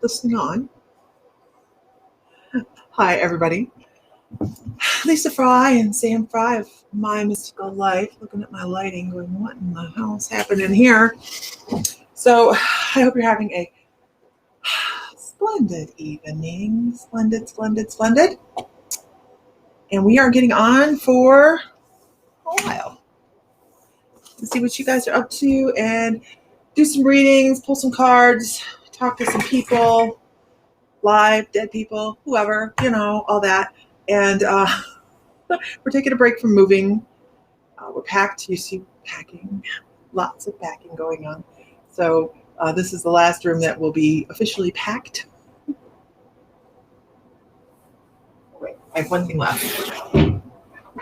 listening on. Hi, everybody. Lisa Fry and Sam Fry of My Mystical Life, looking at my lighting, going, what in the hell's happening here? So I hope you're having a splendid evening. Splendid, splendid, splendid. And we are getting on for a while to see what you guys are up to and do some readings, pull some cards, talk to some people, live, dead people, whoever, all that. And we're taking a break from moving. We're packed. You see packing, lots of packing going on. So this is the last room that will be officially packed. Wait, I have one thing left.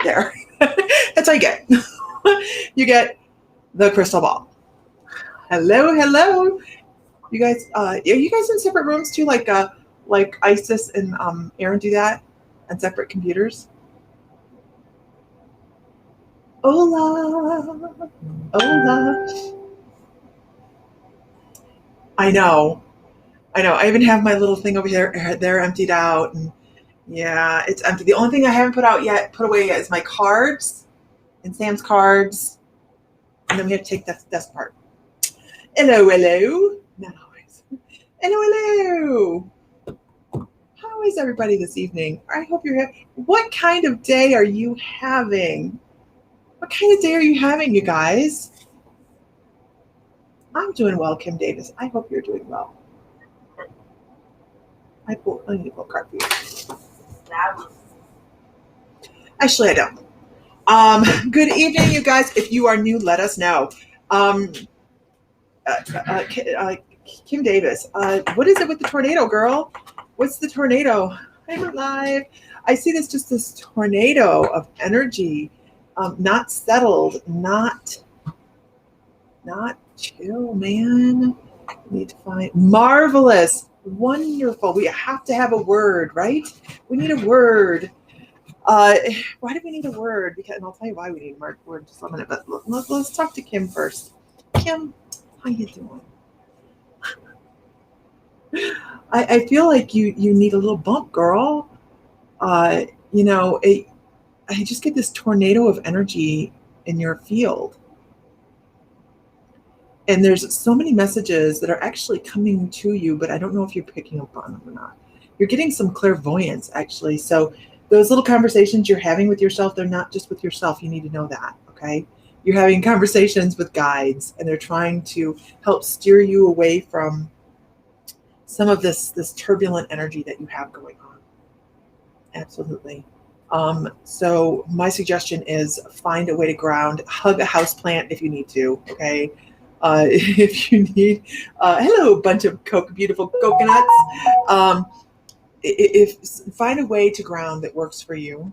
There. That's all you get. You get the crystal ball. Hello, hello. You guys, are you guys in separate rooms too? Like Isis and Aaron do that on separate computers? Hola. Hola. I know. I even have my little thing over here. They're emptied out, and yeah, it's empty. The only thing I haven't put away yet, is my cards and Sam's cards, and then we have to take the desk apart. Hello, hello. Not always. Hello, hello. How is everybody this evening? I hope you're having. What kind of day are you having? What kind of day are you having, you guys? I'm doing well, Kim Davis. I hope you're doing well. I need to pull a card for you. Actually, I don't. Good evening, you guys. If you are new, let us know. Kim Davis, what is it with the tornado, girl? What's the tornado? I'm alive. I see this tornado of energy, not settled, not chill, man. We need to find marvelous, wonderful. We have to have a word, right? We need a word. Why do we need a word? And I'll tell you why we need a word in just a minute. But let's talk to Kim first. Kim, how you doing? I feel like you need a little bump, girl. I just get this tornado of energy in your field. And there's so many messages that are actually coming to you, but I don't know if you're picking up on them or not. You're getting some clairvoyance, actually. So those little conversations you're having with yourself, they're not just with yourself. You need to know that, okay? You're having conversations with guides, and they're trying to help steer you away from some of this turbulent energy that you have going on. Absolutely. So my suggestion is find a way to ground, hug a houseplant if you need to, okay? If you need, hello, bunch of beautiful coconuts. If find a way to ground that works for you.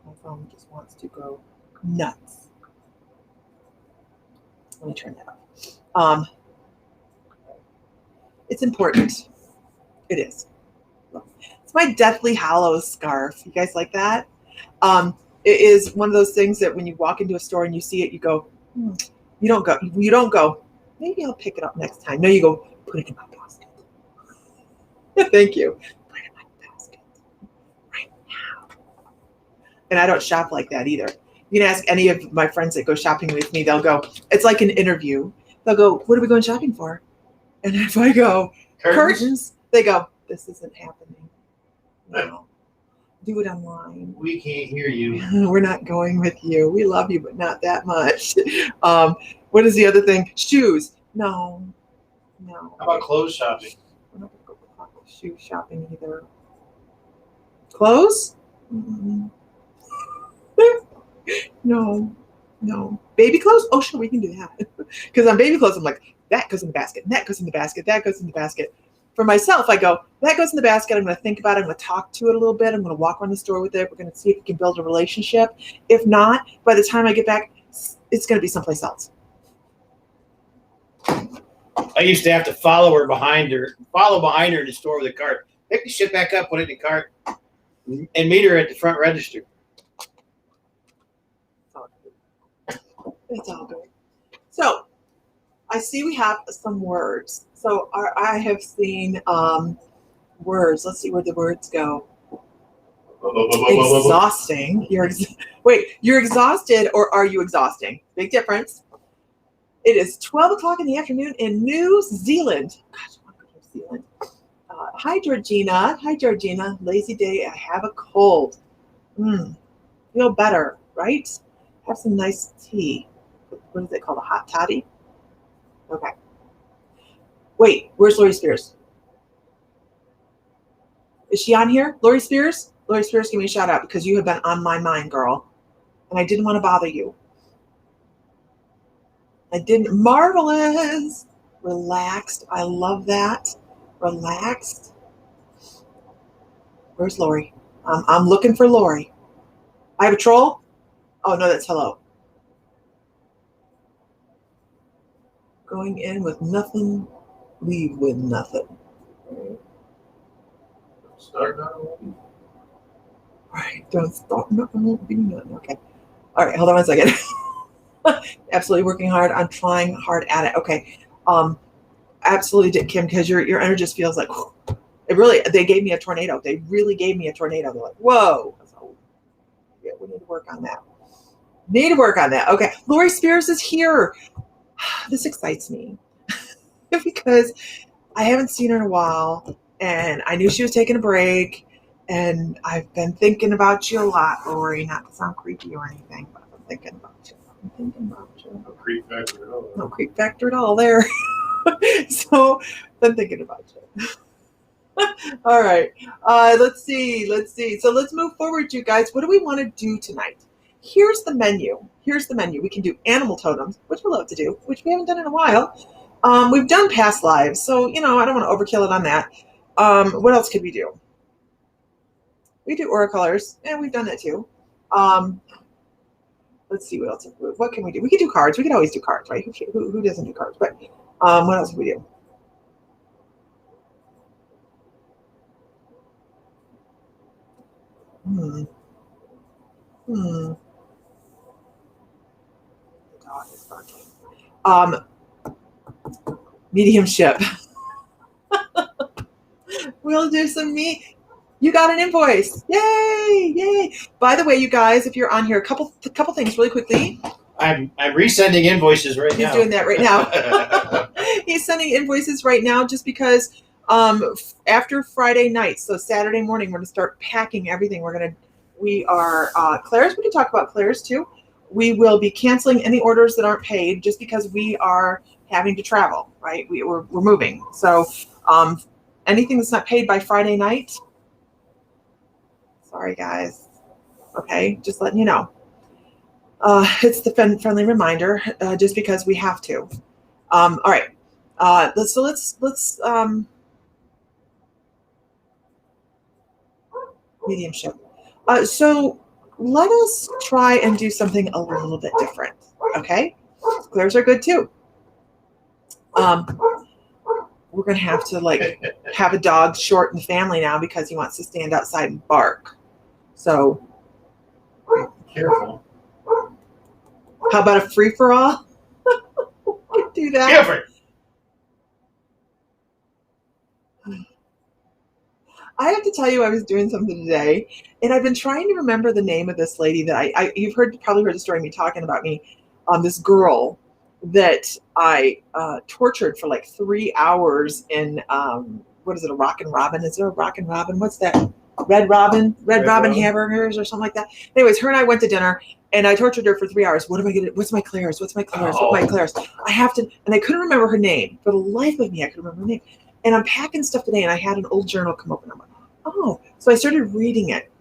My phone just wants to go nuts. Let me turn that off. It's important. It is. It's my Deathly Hallows scarf. You guys like that? It is one of those things that when you walk into a store and you see it, you go, You don't go, maybe I'll pick it up next time. No, you go, put it in my basket. Thank you. Put it in my basket right now. And I don't shop like that either. You can ask any of my friends that go shopping with me, they'll go, it's like an interview. They'll go, what are we going shopping for? And if I go, curtains, they go, this isn't happening. No. Do it online. We can't hear you. We're not going with you. We love you, but not that much. What is the other thing? Shoes. No. How about clothes shopping? We're not going to go shoe shopping either. Clothes? Mm-hmm. No. Baby clothes? Oh, sure, we can do that. Because on baby clothes, I'm like, that goes in the basket, and that goes in the basket, that goes in the basket. For myself, I go, that goes in the basket. I'm going to think about it. I'm going to talk to it a little bit. I'm going to walk around the store with it. We're going to see if we can build a relationship. If not, by the time I get back, it's going to be someplace else. I used to have to follow behind her in the store with a cart. Pick the shit back up, put it in the cart, and meet her at the front register. It's all good. So, I see we have some words. So I have seen words. Let's see where the words go. Exhausting. Wait, you're exhausted or are you exhausting? Big difference. It is 12 o'clock in the afternoon in New Zealand. Gosh, I want to go to New Zealand. Hi, Georgina. Hi, Georgina. Lazy day. I have a cold. Feel better, right? Have some nice tea. What is it called? A hot toddy? Okay. Wait, where's Lori Spears? Is she on here? Lori Spears? Lori Spears, give me a shout out because you have been on my mind, girl. And I didn't want to bother you. I didn't. Marvelous. Relaxed. I love that. Relaxed. Where's Lori? I'm looking for Lori. I have a troll? Oh, no, that's hello. Going in with nothing, leave with nothing. Start nothing. Right. Don't stop nothing, won't be nothing. Okay. All right. Hold on one second. Absolutely working hard. I'm trying hard at it. Okay. Absolutely did, Kim, because your energy just feels like it really. They gave me a tornado. They really gave me a tornado. They're like, whoa. So, yeah, we need to work on that. Need to work on that. Okay. Lori Spears is here. This excites me because I haven't seen her in a while, and I knew she was taking a break. And I've been thinking about you a lot, Lori. Not to sound creepy or anything, but I'm thinking about you. I'm thinking about you. No creep factor at all. No creep factor at all there. So I'm thinking about you. All right. Let's see. So let's move forward, you guys. What do we want to do tonight? Here's the menu. We can do animal totems, which we love to do, which we haven't done in a while. We've done past lives, so I don't want to overkill it on that. What else could we do? We do aura colors, and we've done that too. Let's see what else. What can we do? We could do cards. We could always do cards, right? Who doesn't do cards? But what else can we do? The dog is barking. Mediumship. We'll do some You got an invoice. Yay. By the way, you guys, if you're on here, a couple things really quickly. I'm resending invoices right now. He's doing that right now. He's sending invoices right now just because after Friday night, so Saturday morning, we're going to start packing everything. We are Claire's. We can talk about Claire's too. We will be canceling any orders that aren't paid just because we are having to travel, right? We're moving. So anything that's not paid by Friday night, sorry, guys. Okay, just letting you know. It's the friendly reminder, just because we have to. All right. Let's mediumship. So let us try and do something a little bit different. Okay, Claire's are good too. We're gonna have to have a dog short in the family now because he wants to stand outside and bark. So careful. How about a free for all? Do that. Different. I have to tell you, I was doing something today, and I've been trying to remember the name of this lady that you've probably heard the story of me talking about me. This girl that I tortured for 3 hours in what is it, a Rockin' Robin? Is there a Rockin' Robin? What's that? Red Robin hamburgers or something like that. Anyways, her and I went to dinner, and I tortured her for 3 hours. What am I gonna? What's my Claire's? What's my Claire's? What's my Claire's? I have to, and I couldn't remember her name. For the life of me, I couldn't remember her name. And I'm packing stuff today, and I had an old journal come open. I'm like, oh, so I started reading it.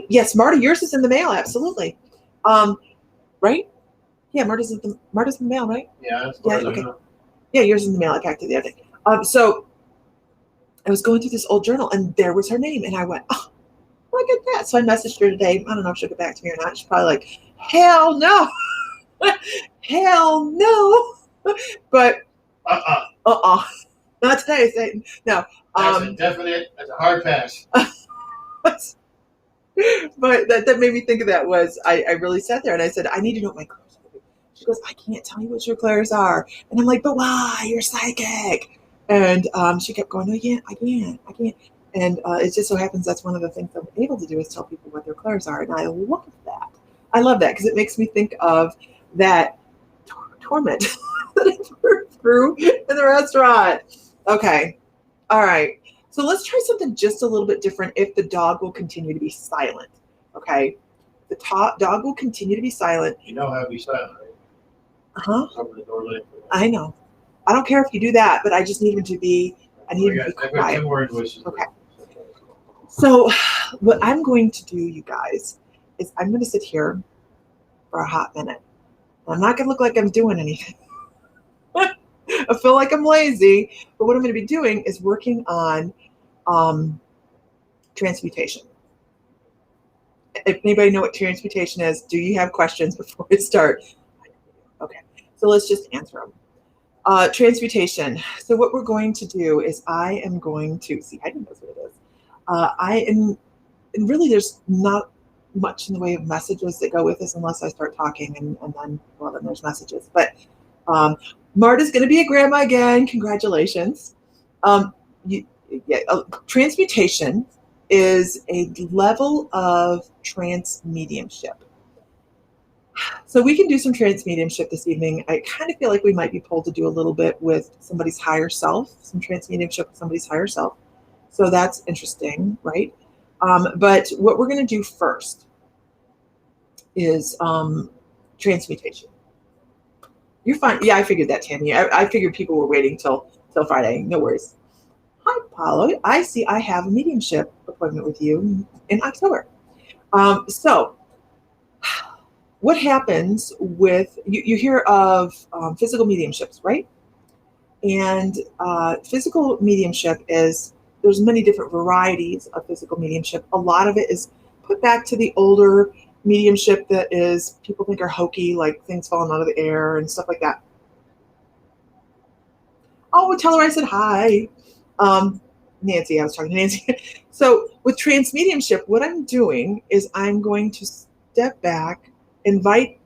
Yes, Marta, yours is in the mail, absolutely. Right? Yeah, Marta's in the mail, right? Yeah. Okay. Yeah, yours is in the mail. I packed it the other day. So I was going through this old journal, and there was her name, and I went, oh, look at that. So I messaged her today. I don't know if she'll get back to me or not. She's probably like, hell no. Hell no. But not today, Satan. No. That's a definite. That's a hard pass. But that made me think of that was I really sat there and I said, I need to know what my Claire's are. She goes, I can't tell you what your Claire's are. And I'm like, but why? You're psychic. And she kept going, I can't. And it just so happens that's one of the things I'm able to do is tell people what their clairs are. And I love that. I love that because it makes me think of that torment that I worked through in the restaurant. Okay. All right. So let's try something just a little bit different if the dog will continue to be silent. Okay. The dog will continue to be silent. You know how to be silent, right? Uh-huh. Open the door later. I know. I don't care if you do that, but I just need him to be, I need him to be I've got quiet. 2 more invoices. Okay. So what I'm going to do, you guys, is I'm going to sit here for a hot minute. I'm not going to look like I'm doing anything. I feel like I'm lazy, but what I'm going to be doing is working on transmutation. If anybody know what transmutation is, do you have questions before we start? Okay, so let's just answer them. Transmutation. So what we're going to do is I am going to, see, I didn't know what it is. And really there's not much in the way of messages that go with this unless I start talking and then, well, then there's messages. But Marta's going to be a grandma again. Congratulations. Transmutation is a level of trance mediumship. So we can do some trance mediumship this evening. I kind of feel like we might be pulled to do a little bit with somebody's higher self, some trance mediumship with somebody's higher self. So that's interesting, right? But what we're going to do first is transmutation. You're fine. Yeah, I figured that, Tammy. I figured people were waiting till Friday. No worries. Hi, Paulo. I see I have a mediumship appointment with you in October. So what happens with, you hear of physical mediumships, right? And physical mediumship is, there's many different varieties of physical mediumship. A lot of it is put back to the older mediumship that is, people think are hokey, like things falling out of the air and stuff like that. Oh, tell her I said hi. Nancy, I was talking to Nancy. So with trance mediumship, what I'm doing is I'm going to step back, invite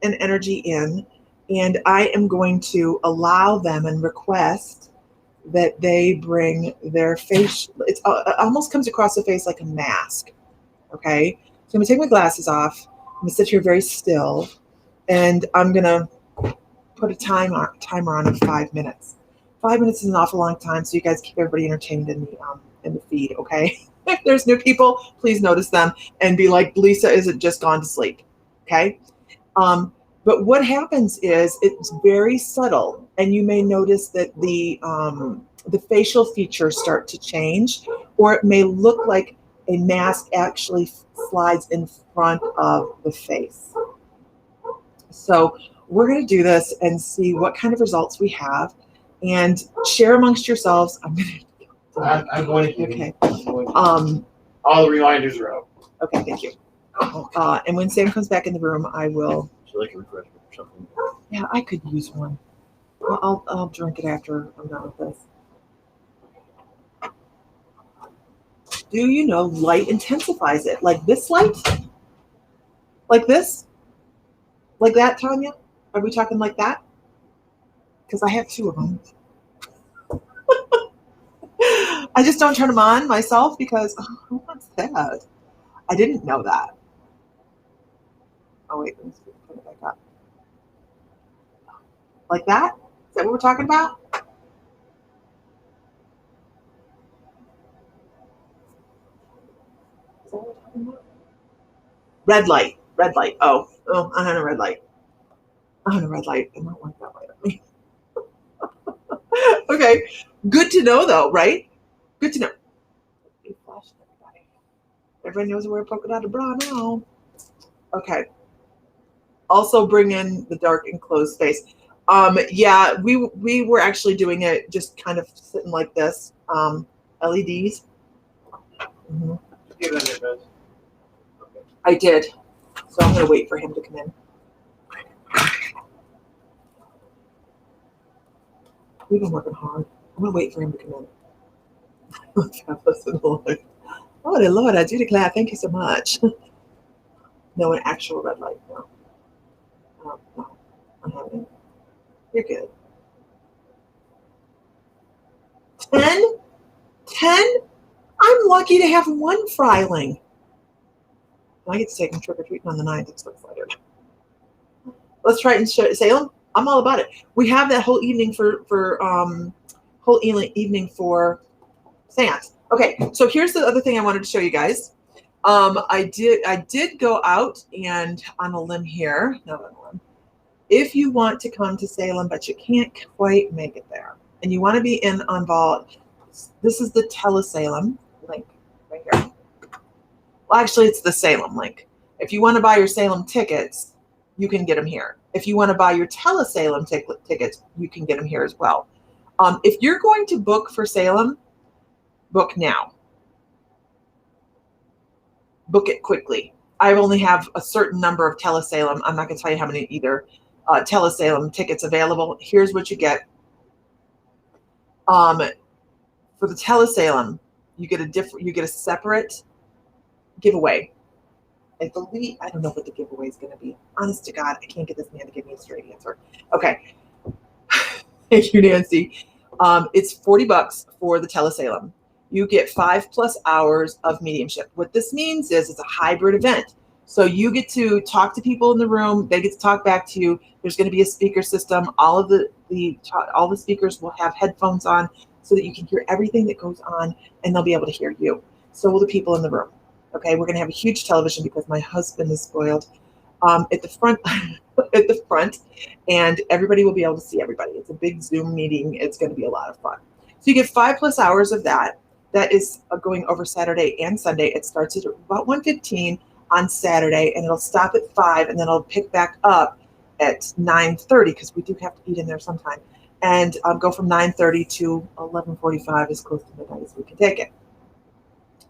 an energy in, and I am going to allow them and request that they bring their face. It almost comes across the face like a mask. Okay. So I'm gonna take my glasses off. I'm gonna sit here very still, and I'm gonna put a timer on of 5 minutes. 5 minutes is an awful long time, so you guys keep everybody entertained in the feed. Okay. If there's new people, please notice them and be like, Lisa isn't just gone to sleep. Okay. But what happens is it's very subtle, and you may notice that the facial features start to change, or it may look like a mask actually slides in front of the face. So we're going to do this and see what kind of results we have, and share amongst yourselves. I'm going to. Okay. All the reminders are out. Okay, thank you. And when Sam comes back in the room, I will. So like a refreshment or something. Yeah, I could use one. I'll drink it after I'm done with this. Do you know light intensifies it? Like this light? Like this? Like that, Tanya? Are we talking like that? Because I have 2 of them. I just don't turn them on myself because, who wants that? I didn't know that. Oh, wait, let me put it back up. Like that? Is that what we're talking about? Is that what we're talking about? Red light. Red light. Oh, I'm on a red light. I'm on a red light. I don't want that light on me. Okay. Good to know, though, right? Good to know. Everybody knows we're polka dotted bra now. Okay. Also bring in the dark enclosed space. Yeah, we were actually doing it just kind of sitting like this. LEDs. Mm-hmm. I did. So I'm gonna wait for him to come in. We've been working hard. I'm gonna wait for him to come in. Oh, the Lord, I do declare. Thank you so much. No, an actual red light. No. No. I'm having. You're good. 10? 10? I'm lucky to have one Fryling. I get to take him trick-or-treating on the 9th. I'm so excited. Let's try it in Salem. I'm all about it. We have that whole evening for seance. Okay, so here's the other thing I wanted to show you guys. I did go out and on a limb here. Not on a limb. If you want to come to Salem, but you can't quite make it there, and you want to be in on Vault, this is the Telesalem link right here. Well, actually, it's the Salem link. If you want to buy your Salem tickets, you can get them here. If you want to buy your Telesalem tickets, you can get them here as well. If you're going to book for Salem, book now. Book it quickly. I only have a certain number of Telesalem. I'm not going to tell you how many either. Telesalem tickets available. Here's what you get. For the Telesalem, you get a separate giveaway. I believe, I don't know what the giveaway is going to be. Honest to God, I can't get this man to give me a straight answer. Okay. Thank you, Nancy. It's $40 for the Telesalem. You get 5+ hours of mediumship. What this means is it's a hybrid event. So you get to talk to people in the room. They get to talk back to you. There's going to be a speaker system. All the speakers will have headphones on so that you can hear everything that goes on, and they'll be able to hear you. So will the people in the room. Okay, we're going to have a huge television because my husband is spoiled at the front, and everybody will be able to see everybody. It's a big Zoom meeting. It's going to be a lot of fun. So you get 5+ hours of that. That is going over Saturday and Sunday. It starts at about 1:15 on Saturday, and it'll stop at 5, and then it'll pick back up at 9:30 because we do have to eat in there sometime, and go from 9:30 to 11:45 as close to midnight as we can take it.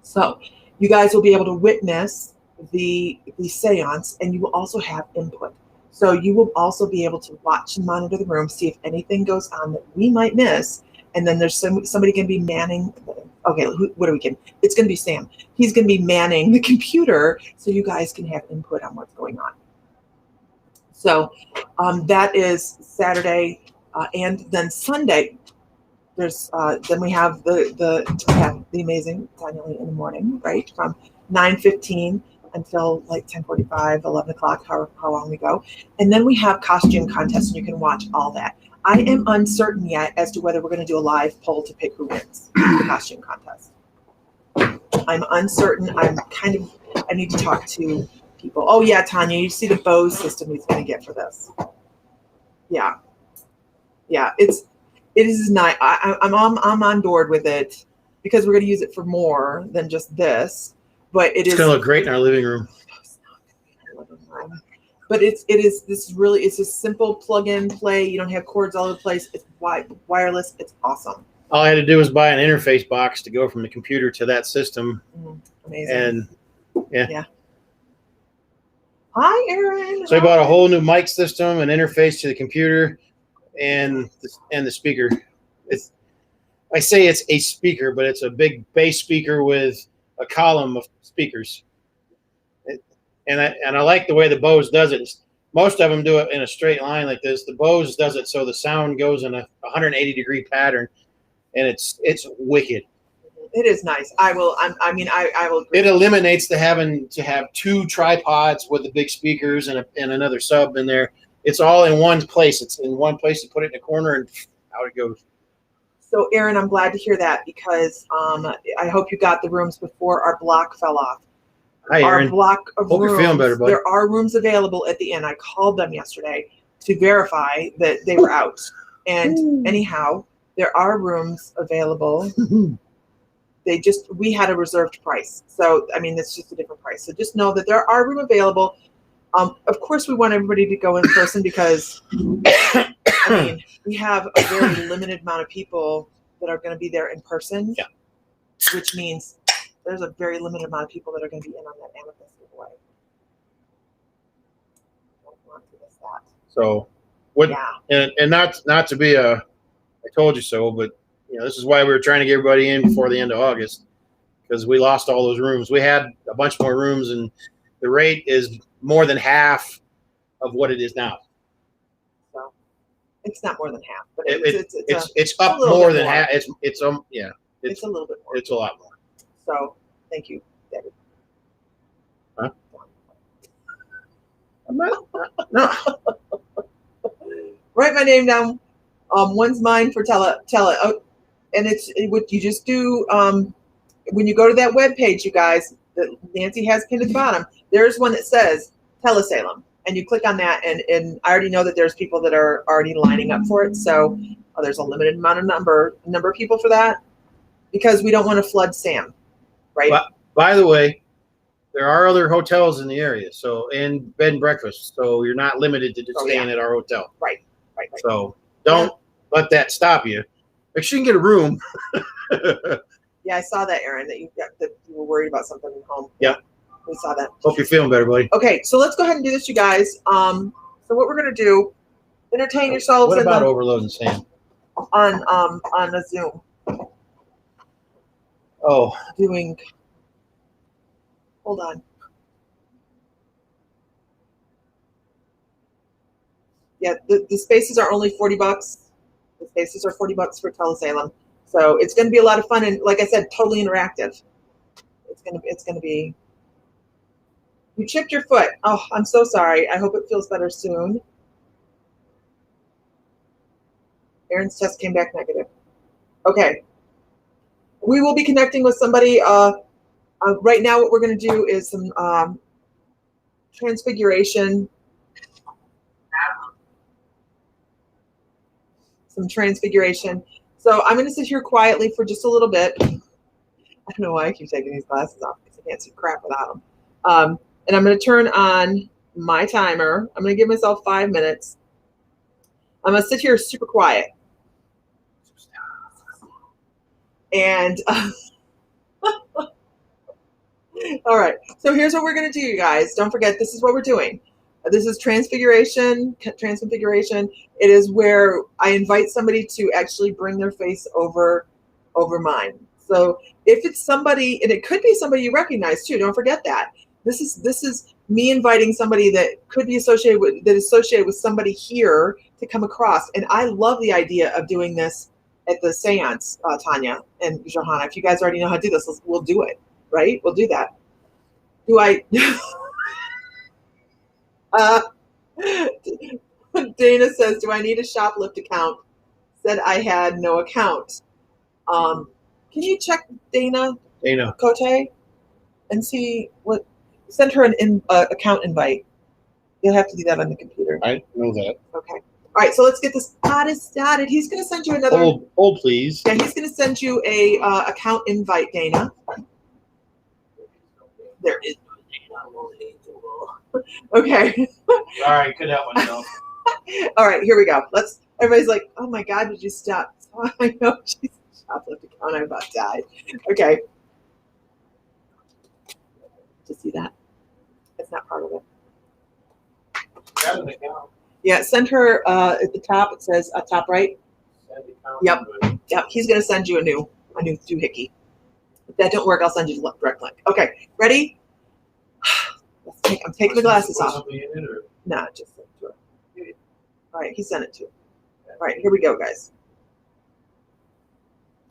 So you guys will be able to witness the seance, and you will also have input. So you will also be able to watch and monitor the room, see if anything goes on that we might miss, and then there's somebody going to be manning. Okay, what are we kidding? It's going to be Sam. He's going to be manning the computer so you guys can have input on what's going on. So that is Saturday, and then Sunday. There's then we have the amazing Tanya Lee in the morning, right, from 9:15 until like 10:45, 11 o'clock, how long we go, and then we have costume contests, and you can watch all that. I am uncertain yet as to whether we're going to do a live poll to pick who wins the costume contest. I'm uncertain. I need to talk to people. Oh yeah, Tanya, you see the Bose system he's going to get for this. Yeah, it is nice. I'm on board with it because we're going to use it for more than just this. But it's going to look great in our living room. But it's a simple plug-in play. You don't have cords all over the place. It's wireless. It's awesome. All I had to do was buy an interface box to go from the computer to that system. Amazing. And yeah. Hi, Aaron. So I bought a whole new mic system, an interface to the computer, and the speaker. I say it's a speaker, but it's a big bass speaker with a column of speakers. And I like the way the Bose does it. Most of them do it in a straight line like this. The Bose does it so the sound goes in a 180-degree pattern, and it's wicked. It is nice. I will agree. It eliminates the having to have 2 tripods with the big speakers and another sub in there. It's all in one place. It's in one place. You put it in a corner, and out it goes. So, Aaron, I'm glad to hear that because I hope you got the rooms before our block fell off. Hi, Aaron. Our block of Hope rooms, you're feeling better, buddy. There are rooms available at the inn. I called them yesterday to verify that they were out. And anyhow, there are rooms available. We had a reserved price. So, I mean, it's just a different price. So just know that there are rooms available. Of course, we want everybody to go in person because, I mean, we have a very limited amount of people that are going to be there in person, which means there's a very limited amount of people that are going to be in on that amethyst giveaway. Don't want to miss that. So, what? Yeah. And not to be I told you so, but this is why we were trying to get everybody in before the end of August because we lost all those rooms. We had a bunch more rooms, and the rate is more than half of what it is now. So It's not more than half, but It's a up little more bit than more. half. Yeah. It's a little bit more. It's a lot more. So thank you, David. Huh? No. Write my name down. One's mine for tell it. Oh, and it's what you just do. When you go to that web page, you guys, that Nancy has pinned at the bottom, there's one that says Telesalem, and you click on that, and I already know that there's people that are already lining up for it. So there's a limited amount of number of people for that, because we don't want to flood Sam, right? But, by the way, there are other hotels in the area, so and bed and breakfast, so you're not limited to just staying at our hotel. Right. So don't let that stop you. Make sure you can get a room. Yeah, I saw that, Aaron, that you were worried about something at home. Yeah. We saw that. Hope you're feeling better, buddy. Okay, so let's go ahead and do this, you guys. So what we're gonna do, entertain yourselves. What about overloading Sam? On a Zoom. Oh. Hold on. Yeah, the spaces are only $40. The spaces are $40 for Telesalem. So it's going to be a lot of fun, and like I said, totally interactive. It's gonna be. You chipped your foot. Oh, I'm so sorry. I hope it feels better soon. Aaron's test came back negative. Okay. We will be connecting with somebody. Right now, what we're going to do is some transfiguration. So I'm going to sit here quietly for just a little bit. I don't know why I keep taking these glasses off because I can't see crap without them. And I'm going to turn on my timer. I'm going to give myself 5 minutes. I'm going to sit here super quiet. And all right. So here's what we're going to do, you guys. Don't forget, this is what we're doing. This is transfiguration. Transfiguration. It is where I invite somebody to actually bring their face over mine. So if it's somebody, and it could be somebody you recognize too. Don't forget that. This is me inviting somebody that could be associated with somebody here to come across. And I love the idea of doing this at the seance, Tanya and Johanna. If you guys already know how to do this, we'll do it, right? We'll do that. Do I? Dana says, do I need a shoplift account? Said I had no account. Can you check Dana Cote and see what? Send her an account invite. You'll have to do that on the computer. I know that. Okay. All right. So let's get this started. He's going to send you another. Hold, please. Yeah, he's going to send you a account invite, Dana. There is no Dana. Okay. All right. Couldn't help myself. All right. Here we go. Everybody's like, oh my God, did you stop? I know she's a shoplift account. I about died. Okay. To see that? It's not part of it. Yeah, send her at the top. It says top right. Yep. He's gonna send you a new doohickey. If that don't work, I'll send you the direct link. Okay, ready? I'm taking the glasses off. No, just send it to her. All right, he sent it to her. All right, here we go, guys.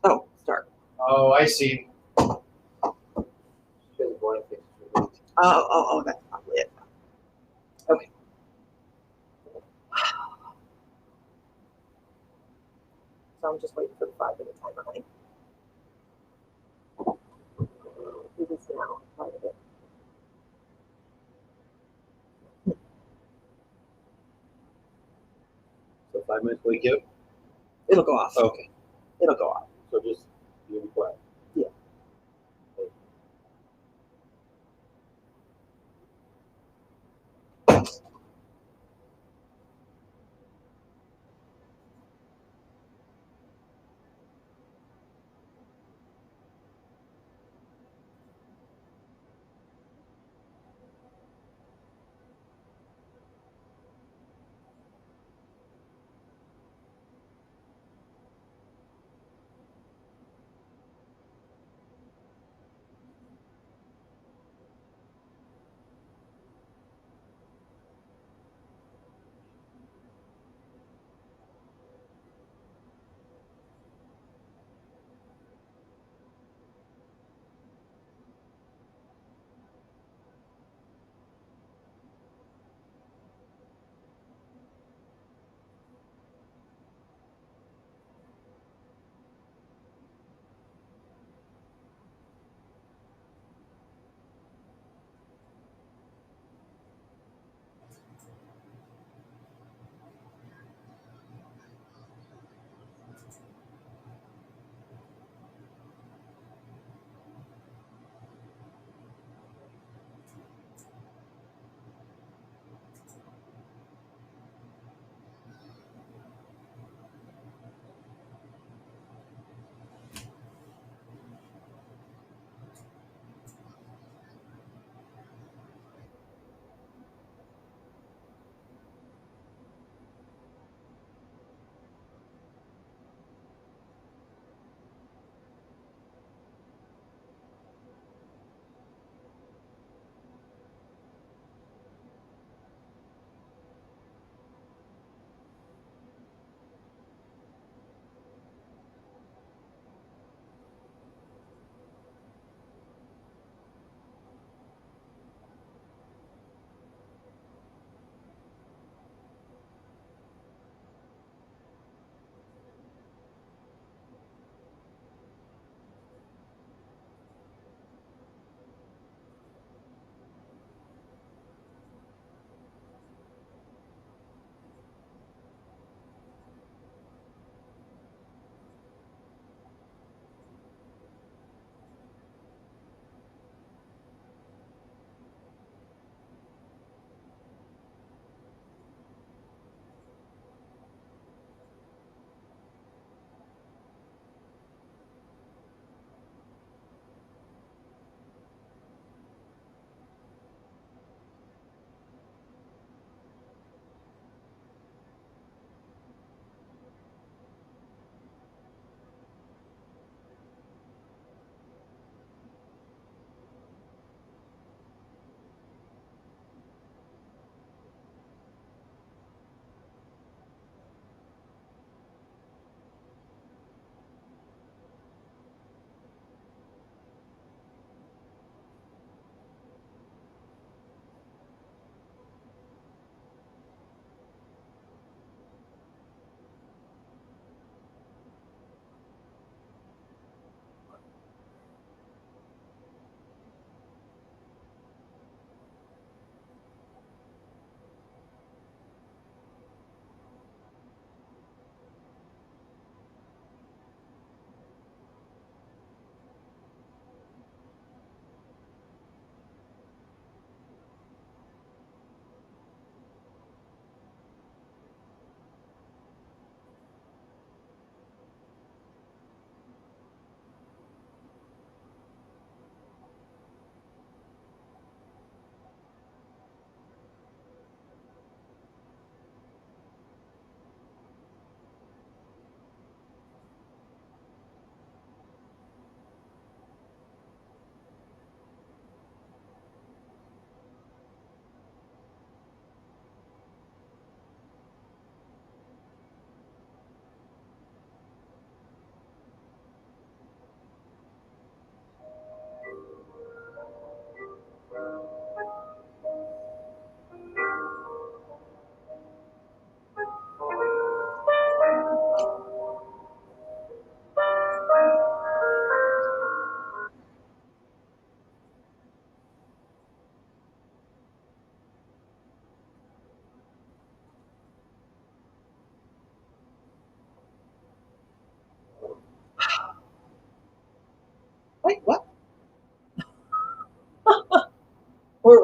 Oh, start. Oh, I see. Oh, that's probably it. Okay. So I'm just waiting for the 5-minute timer, honey. Do this now, part of it. So 5 minutes wake you up? It'll go off. Okay. It'll go off. So just be quiet. Yeah.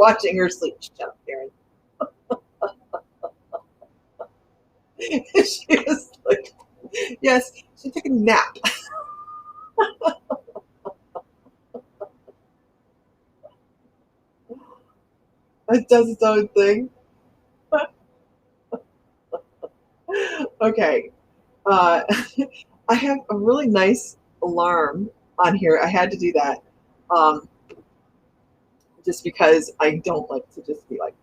watching her sleep. Shut up, Karen. She was like, yes, she took a nap. It does its own thing. Okay. Uh, I have a really nice alarm on here. I had to do that. Um, just because I don't like to just be like,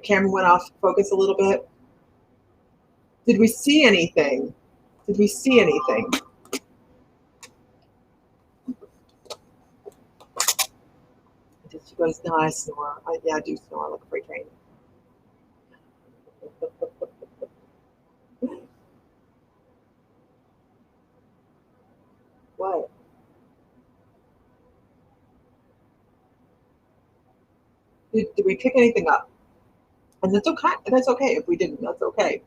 camera went off focus a little bit. Did we see anything? Did we see anything? She goes, no, I snore. Yeah, I do snore like a freight train. What? Did we pick anything up? And that's okay. That's okay if we didn't. That's okay.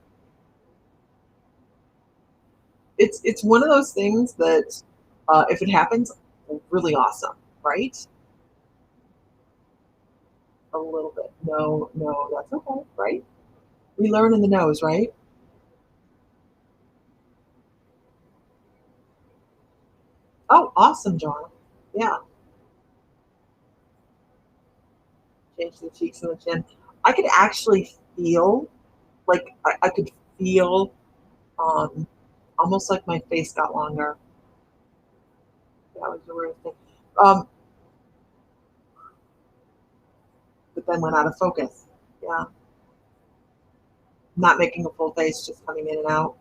It's one of those things that if it happens, really awesome, right? A little bit. No, no, that's okay, right? We learn in the nose, right? Oh, awesome, John. Yeah. Change the cheeks and the chin. I could actually feel, like, I could feel um, almost like my face got longer. That was the weird thing. Um, but then went out of focus. Yeah. Not making a full face, just coming in and out.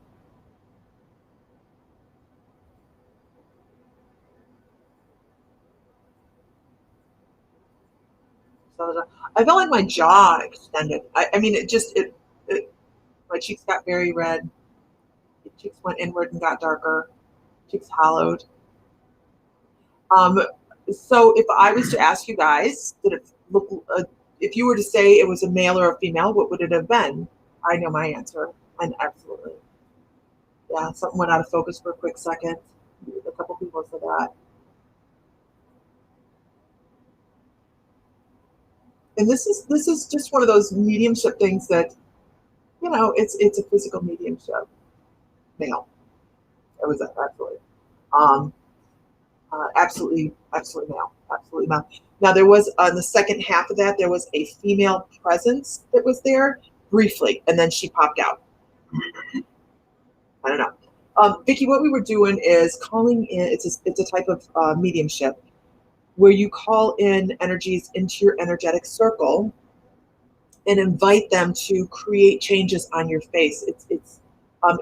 So I felt like my jaw extended. I mean, it, my cheeks got very red. The cheeks went inward and got darker. Cheeks hollowed. Um, so if I was to ask you guys, did it look? If you were to say it was a male or a female, what would it have been? I know my answer. And absolutely, yeah. Something went out of focus for a quick second. A couple people said that. And this is just one of those mediumship things that it's a physical mediumship. Male. It was absolutely. Um, absolutely male, absolutely male. Now there was on the second half of that, there was a female presence that was there briefly, and then she popped out. I don't know. Vicki, what we were doing is calling in. It's a type of mediumship where you call in energies into your energetic circle and invite them to create changes on your face.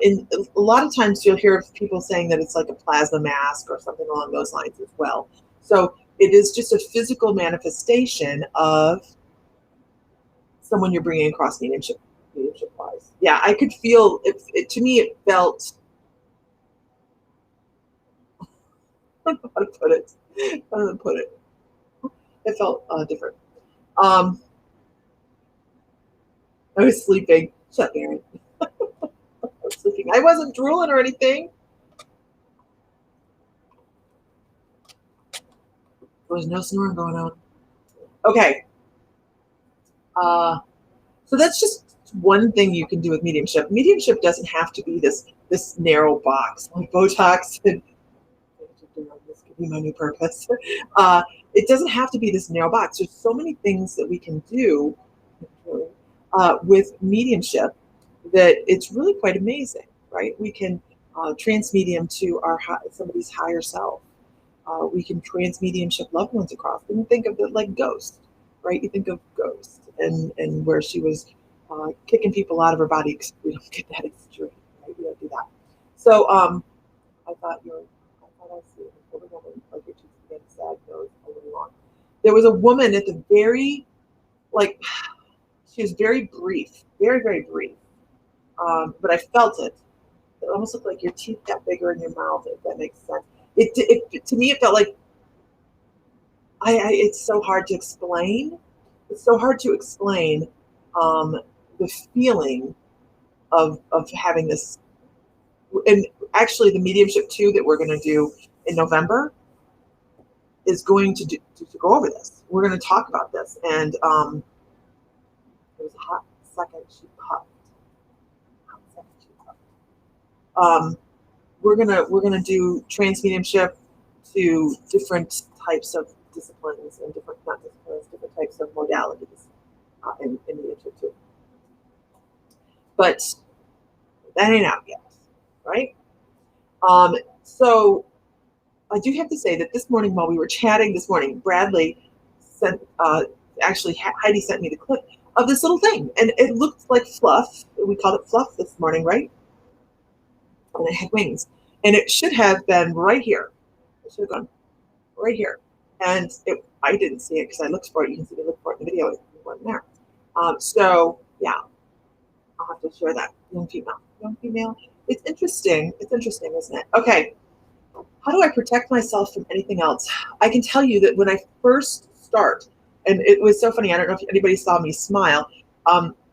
In a lot of times you'll hear people saying that it's like a plasma mask or something along those lines as well. So it is just a physical manifestation of someone you're bringing across mediumship wise. Yeah, I could feel it. To me, it felt. I don't know how to put it. I don't know how to put it. It felt different. Um, I was sleeping. Shut Aaron. I was sleeping. I wasn't drooling or anything. There was no snoring going on. Okay. So that's just one thing you can do with mediumship. Mediumship doesn't have to be this narrow box like Botox. And this could be my new purpose. It doesn't have to be this narrow box. There's so many things that we can do with mediumship that it's really quite amazing, right? We can transmedium to somebody's higher self. We can transmediumship loved ones across. And think of it like Ghost, right? You think of Ghost and where she was kicking people out of her body because we don't get that extreme, right? We don't do that. So I thought I see it. Like your cheeks again, sad nose a little long. There was a woman at the very, like, she was very brief, very, very brief. But I felt it. It almost looked like your teeth got bigger in your mouth, if that makes sense. It to me, it felt like it's so hard to explain. It's so hard to explain the feeling of having this. And actually, the mediumship 2 that we're going to do in November is going to go over this. We're going to talk about this. And it was a hot second she puffed. We're gonna do trance mediumship to different types of disciplines and different types of modalities in mediumship too. But that ain't out yet, right? So I do have to say that this morning while we were chatting this morning, Bradley sent actually Heidi sent me the clip of this little thing, and it looked like fluff. We called it fluff this morning, right? And it had wings, and it should have been right here. It should have gone right here, and I didn't see it because I looked for it. You can see me look for it in the video. It wasn't there. So yeah, I'll have to share that. Young female. It's interesting. It's interesting, isn't it? Okay. How do I protect myself from anything else? I can tell you that when I first start, and it was so funny. I don't know if anybody saw me smile.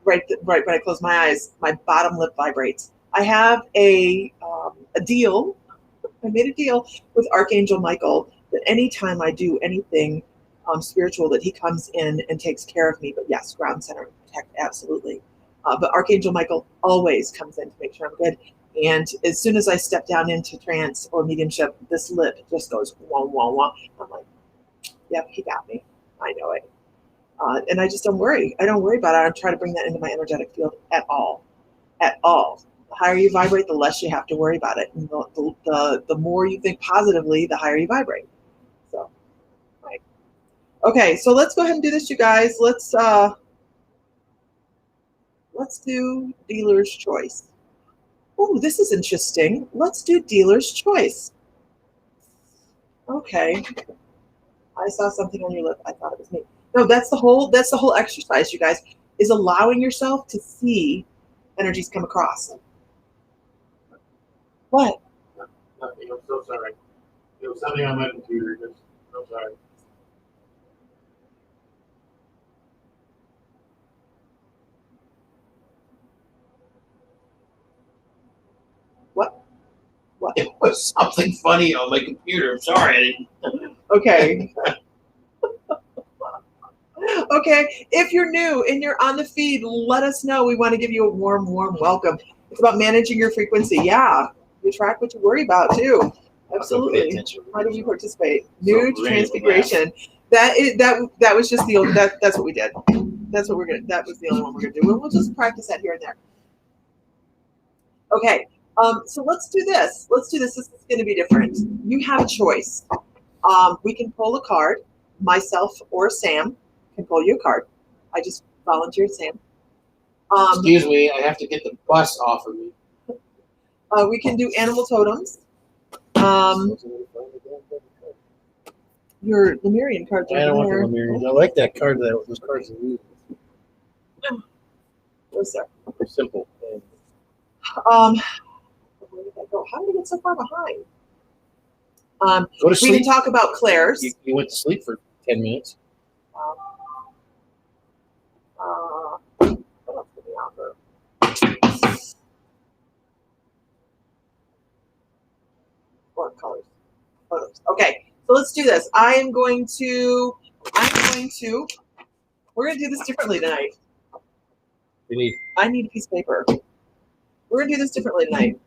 Right when I close my eyes, my bottom lip vibrates. I have a deal. I made a deal with Archangel Michael that anytime I do anything spiritual, that he comes in and takes care of me. But yes, ground center, protect, absolutely. But Archangel Michael always comes in to make sure I'm good. And as soon as I step down into trance or mediumship, this lip just goes wah, wah, wah. I'm like, yep, he got me. I know it. And I just don't worry. I don't worry about it. I don't try to bring that into my energetic field at all. At all. The higher you vibrate, the less you have to worry about it. And the more you think positively, the higher you vibrate. So, right. Okay, so let's go ahead and do this, you guys. Let's do dealer's choice. Oh, this is interesting. Let's do dealer's choice. Okay. I saw something on your lip. I thought it was me. No, that's the whole exercise, you guys, is allowing yourself to see energies come across. What? Nothing. I'm so sorry. There was something on my computer. I'm sorry. What? It was something funny on my computer. I'm sorry. I didn't. Okay. Okay. If you're new and you're on the feed, let us know. We want to give you a warm, warm welcome. It's about managing your frequency. Yeah. You track what you worry about too. Absolutely. How do we participate? New transfiguration. That was just the old that's what we did. That's what we're gonna that was the only one we're gonna do. We'll just practice that here and there. Okay. So let's do this. Let's do this. This is going to be different. You have a choice. We can pull a card. Myself or Sam can pull you a card. I just volunteered Sam. Excuse me, I have to get the bus off of me. We can do animal totems. Your Lemurian cards are I don't want there. the Lemurians. I like that card. Those cards are really Where's there? simple. Where did I go? How did I get so far behind? Go to sleep. We can talk about Claire's. You went to sleep for 10 minutes. What else did we offer? Or colors. Photos. Okay, so let's do this. We're going to do this differently tonight. I need a piece of paper. We're going to do this differently tonight.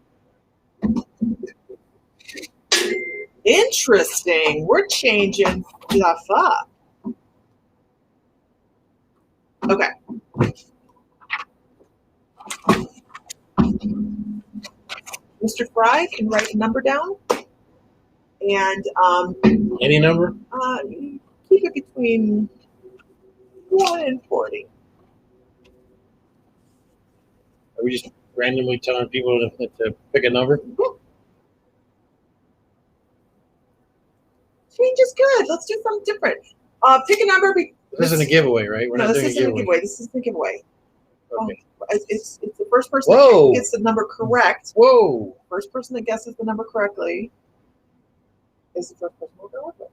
Interesting. We're changing stuff up. Okay. Mr. Fry can write a number down. And Any number? Keep it between 1 and 40. Are we just randomly telling people to pick a number? Change is good. Let's do something different. Pick a number. This isn't a giveaway, right? We're not doing a giveaway. This isn't a giveaway. Okay. It's the first person that gets the number correct. Whoa. First person that guesses the number correctly is the first person we'll go with.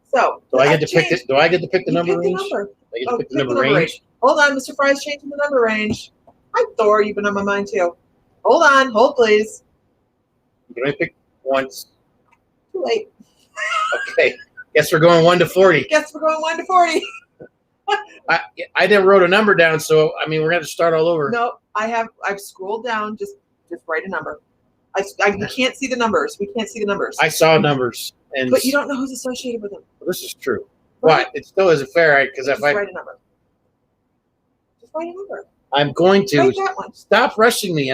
So do I get to pick this? Do I get to pick the number range? I get to pick the number range. Hold on, Mr. Fry's changing the number range. Hi, Thor. You've been on my mind too. Hold on. Hold, please. You can only pick once. Too late. Okay. Guess we're going 1 to 40. Guess we're going 1 to 40. I didn't wrote a number down, so I mean we're gonna have to start all over. No, I've scrolled down. Just write a number. We can't see the numbers. We can't see the numbers. I saw numbers, but you don't know who's associated with them. This is true. Right? But it still isn't fair, right? Because if write a number. Just write a number. I'm going to write that one. Stop rushing me.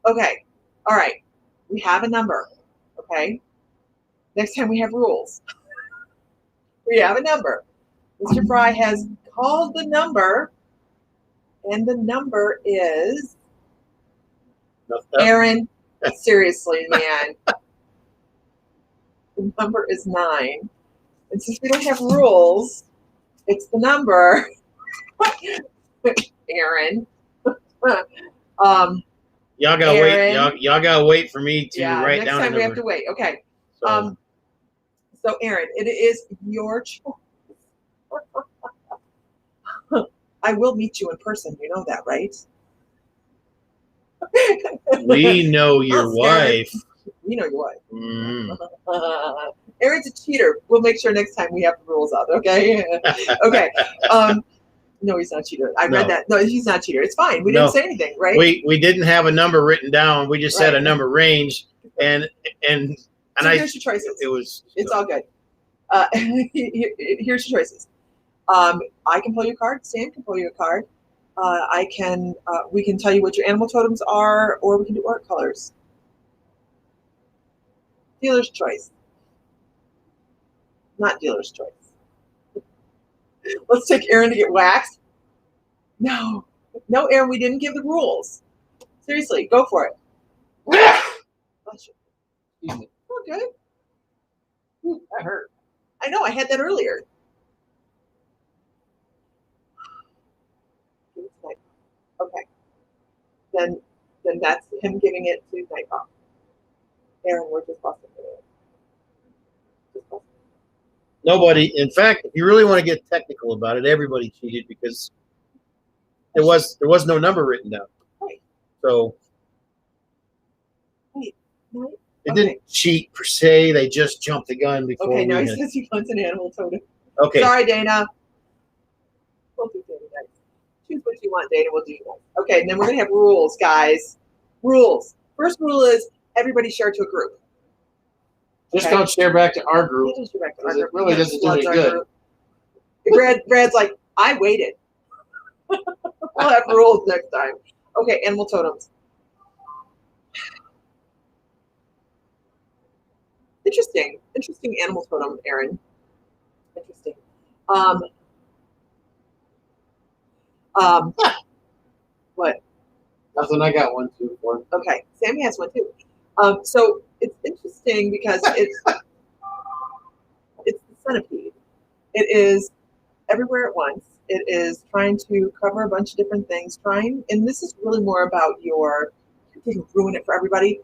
Okay. All right. We have a number. Okay. Next time we have rules. We have a number. Mr. Fry has called the number, and the number is Aaron. Seriously, man. The number is 9. And since we don't have rules, it's the number. Aaron. Y'all gotta Aaron. wait. Y'all gotta wait for me to write down. Next time we have to wait. Okay. So Aaron, it is your choice. I will meet you in person. You know that, right? We know your wife. We know your wife. Mm. Aaron's a cheater. We'll make sure next time we have the rules out. Okay. Okay. No, he's not a cheater. I read that. No, he's not a cheater. It's fine. We didn't say anything, right? We didn't have a number written down. We just said a number range, and so here's your choices. It's all good. Here's your choices. I can pull you a card. Sam can pull you a card. We can tell you what your animal totems are, or we can do art colors. Dealer's choice. Not dealer's choice. Let's take Aaron to get waxed. No, Aaron, we didn't give the rules. Seriously, go for it. Oh, good. Ooh, that hurt. I know, I had that earlier. Okay. Then that's him giving it to Nightbot. Aaron, we're just busting it. Nobody. In fact, if you really want to get technical about it, everybody cheated because there was no number written down. Right. So right. They didn't cheat per se. They just jumped the gun before. Okay, now he says he wants an animal totem. Okay. Sorry, Dana. We'll do Dana next. Choose what you want, Dana. We'll do that. Okay, and then we're going to have rules, guys. Rules. First rule is everybody share to a group. Just don't share back to our group. It really doesn't do any good. Brad's like, I waited. We'll have rules next time. Okay, animal totems. Interesting animal totem, Aaron. Interesting. What? Nothing. I got 1, 2, 4. Okay, Sammy has one too. So it's interesting because it's the centipede. It is everywhere at once. It is trying to cover a bunch of different things. And this is really more about you didn't ruin it for everybody.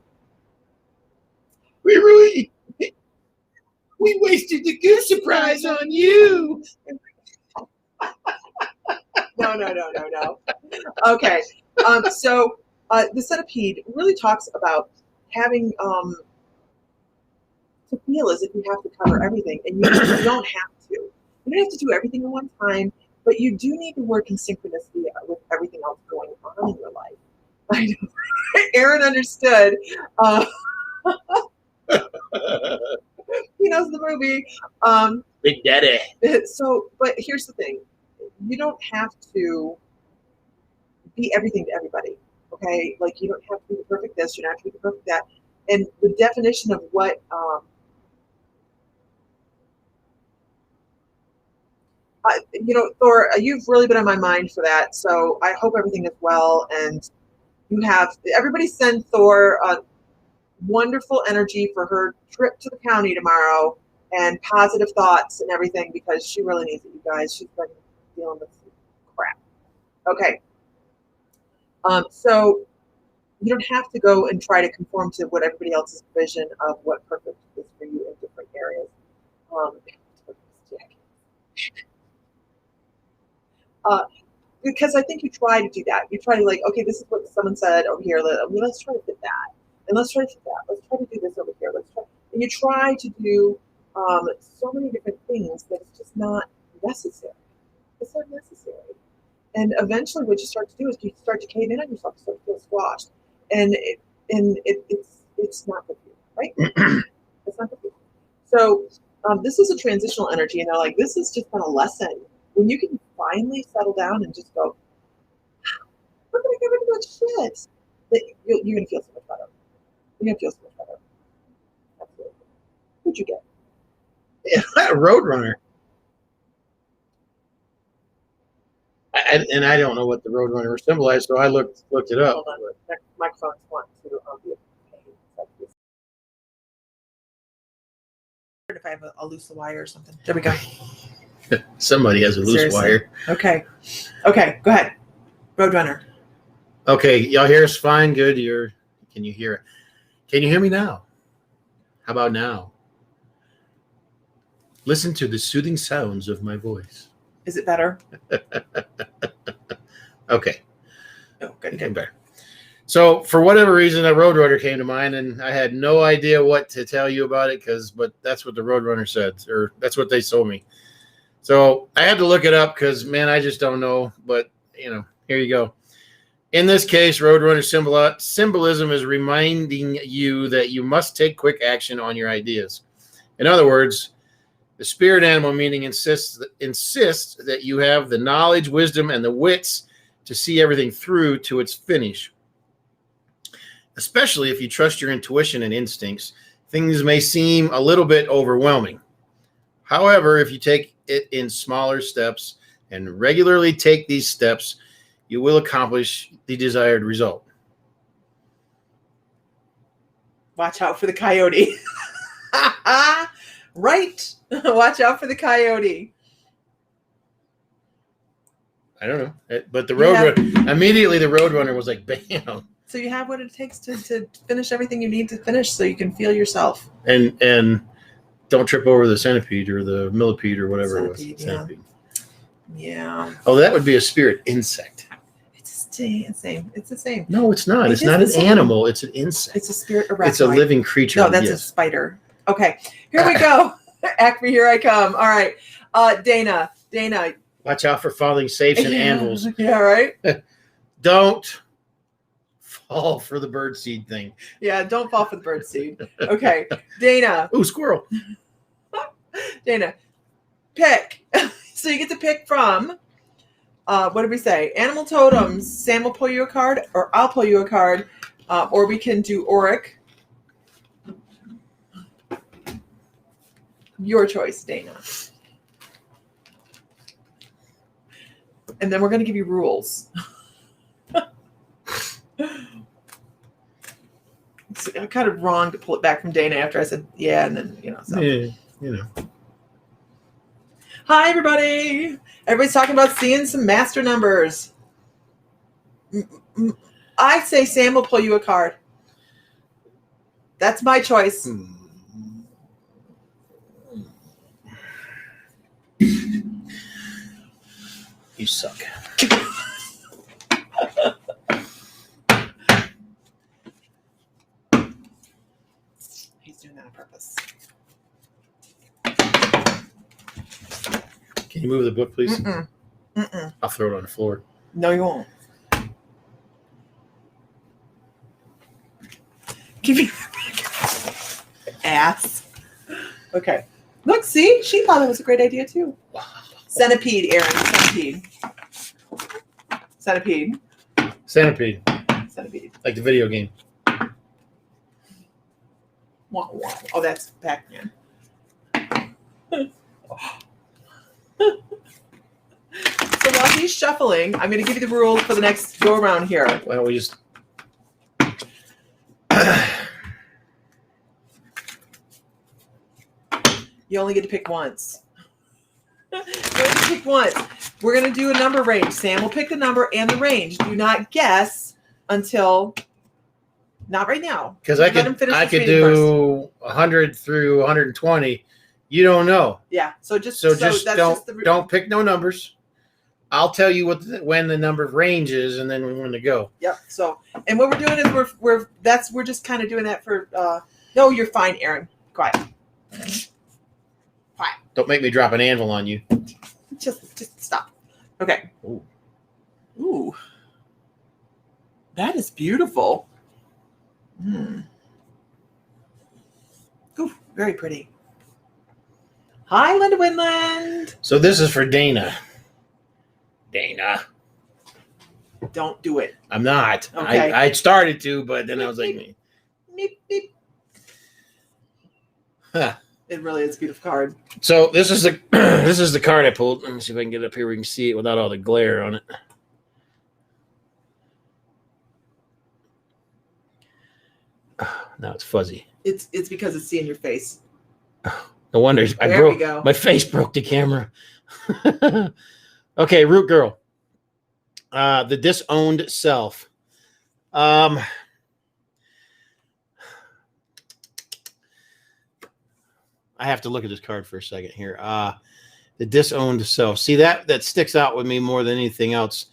We wasted the goose surprise on you. No. Okay. So the centipede really talks about having to feel as if you have to cover everything, and you don't have to. You don't have to do everything at one time, but you do need to work in synchronicity with everything else going on in your life. I know. Aaron understood. He knows the movie. Big Daddy. So, but here's the thing: you don't have to be everything to everybody. Okay, like you don't have to be the perfect this. You don't have to be the perfect that. And the definition of what Thor, you've really been on my mind for that. So I hope everything is well, and everybody send Thor wonderful energy for her trip to the county tomorrow, and positive thoughts and everything, because she really needs it, you guys. She's been dealing with some crap. Okay. So you don't have to go and try to conform to what everybody else's vision of what perfect is for you in different areas. because I think you try to do that. You try to like, okay, this is what someone said over here. Let's try to fit that, and let's try to fit that. Let's try to do this over here. Let's try, and you try to do so many different things that it's just not necessary. It's not necessary. And eventually, what you start to do is you start to cave in on yourself, you start to feel squashed, and it's not good for you, right? It's not good for you. So this is a transitional energy, and they're like, this has just been a lesson. When you can finally settle down and just go, we're gonna get rid of that shit. That you're gonna feel so much better. You're gonna feel so much better. Absolutely. Who'd you get? Yeah, a Roadrunner. And I don't know what the Roadrunner symbolized, so I looked it up. Hold on, next microphones want to be a if I have a loose wire or something. There we go. Somebody has a loose wire. Okay, go ahead. Roadrunner. Okay, y'all hear us fine? Good. Can you hear it? Can you hear me now? How about now? Listen to the soothing sounds of my voice. Is it better? Okay. Oh, good. Better. So for whatever reason, a Roadrunner came to mind, and I had no idea what to tell you about it but that's what the Roadrunner said, or that's what they told me. So I had to look it up because, man, I just don't know. But, here you go. In this case, Roadrunner symbolism is reminding you that you must take quick action on your ideas. In other words, the spirit animal meaning insists that you have the knowledge, wisdom, and the wits to see everything through to its finish. Especially if you trust your intuition and instincts, things may seem a little bit overwhelming. However, if you take it in smaller steps and regularly take these steps, you will accomplish the desired result. Watch out for the coyote. Right. Watch out for the coyote. I don't know. But the Roadrunner, immediately the Roadrunner was like, bam. So you have what it takes to finish everything you need to finish so you can feel yourself. And don't trip over the centipede or the millipede or whatever it was. Centipede. Yeah. Oh, that would be a spirit insect. It's the same. It's the same. No, it's not. It's not an animal. It's an insect. It's a spirit arachnoid. It's a living creature. No, that's a spider. Okay. Here we go. Acme, here I come. All right. Dana. Watch out for falling safes and anvils. Yeah, right? Don't fall for the birdseed thing. Yeah, don't fall for the birdseed. Okay. Dana. Ooh, squirrel. Dana, pick. So you get to pick from, what did we say? Animal totems. Sam will pull you a card, or I'll pull you a card, or we can do Auric. Your choice, Dana. And then we're going to give you rules. It's kind of wrong to pull it back from Dana after I said, yeah, and then, So. Yeah, Hi, everybody. Everybody's talking about seeing some master numbers. I say Sam will pull you a card. That's my choice. You suck. He's doing that on purpose. Can you move the book, please? Mm-mm. I'll throw it on the floor. No, you won't. Give me ass. Okay. Look, see? She thought it was a great idea, too. Wow. Centipede, Aaron. Centipede. Like the video game. Wow. Oh, that's Pac-Man. So while he's shuffling, I'm going to give you the rules for the next go around here. Why don't we just... You only get to pick once. You only get to pick once. We're going to do a number range. Sam will pick the number and the range. Do not guess until... Not right now. Because I could do 100 through 120. You don't know. Yeah. So don't pick no numbers. I'll tell you when the number of range is, and then when to go. Yep. So, and what we're doing is we're just kind of doing that for. No, you're fine, Aaron. Quiet. Quiet. Don't make me drop an anvil on you. Just stop. Okay. Ooh. Ooh. That is beautiful. Ooh, very pretty. Hi, Linda Winland. So this is for Dana. Dana. Don't do it. I'm not. Okay. I started to, but then I was like, Beep, beep. huh. It really is a beautiful card. So this is the this is the card I pulled. Let me see if I can get it up here. We can see it without all the glare on it. Now it's fuzzy. It's because it's seeing your face. No wonder There we go. My face broke the camera. Okay, Root Girl. The disowned self. I have to look at this card for a second here. The disowned self. See, that sticks out with me more than anything else.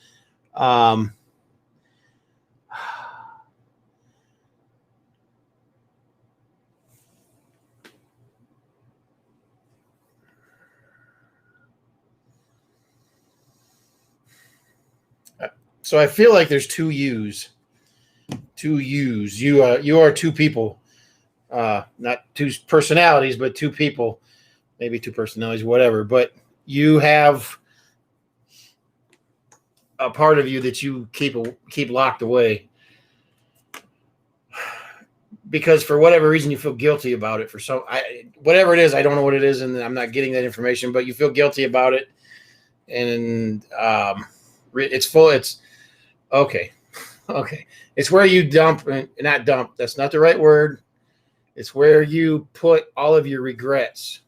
So I feel like there's two yous. Two yous. You are two people. Not two personalities, but two people. Maybe two personalities, whatever. But you have a part of you that you keep locked away. Because for whatever reason you feel guilty about it. Whatever it is, I don't know what it is, and I'm not getting that information, but you feel guilty about it. And it's okay. It's where you not dump. That's not the right word. It's where you put all of your regrets,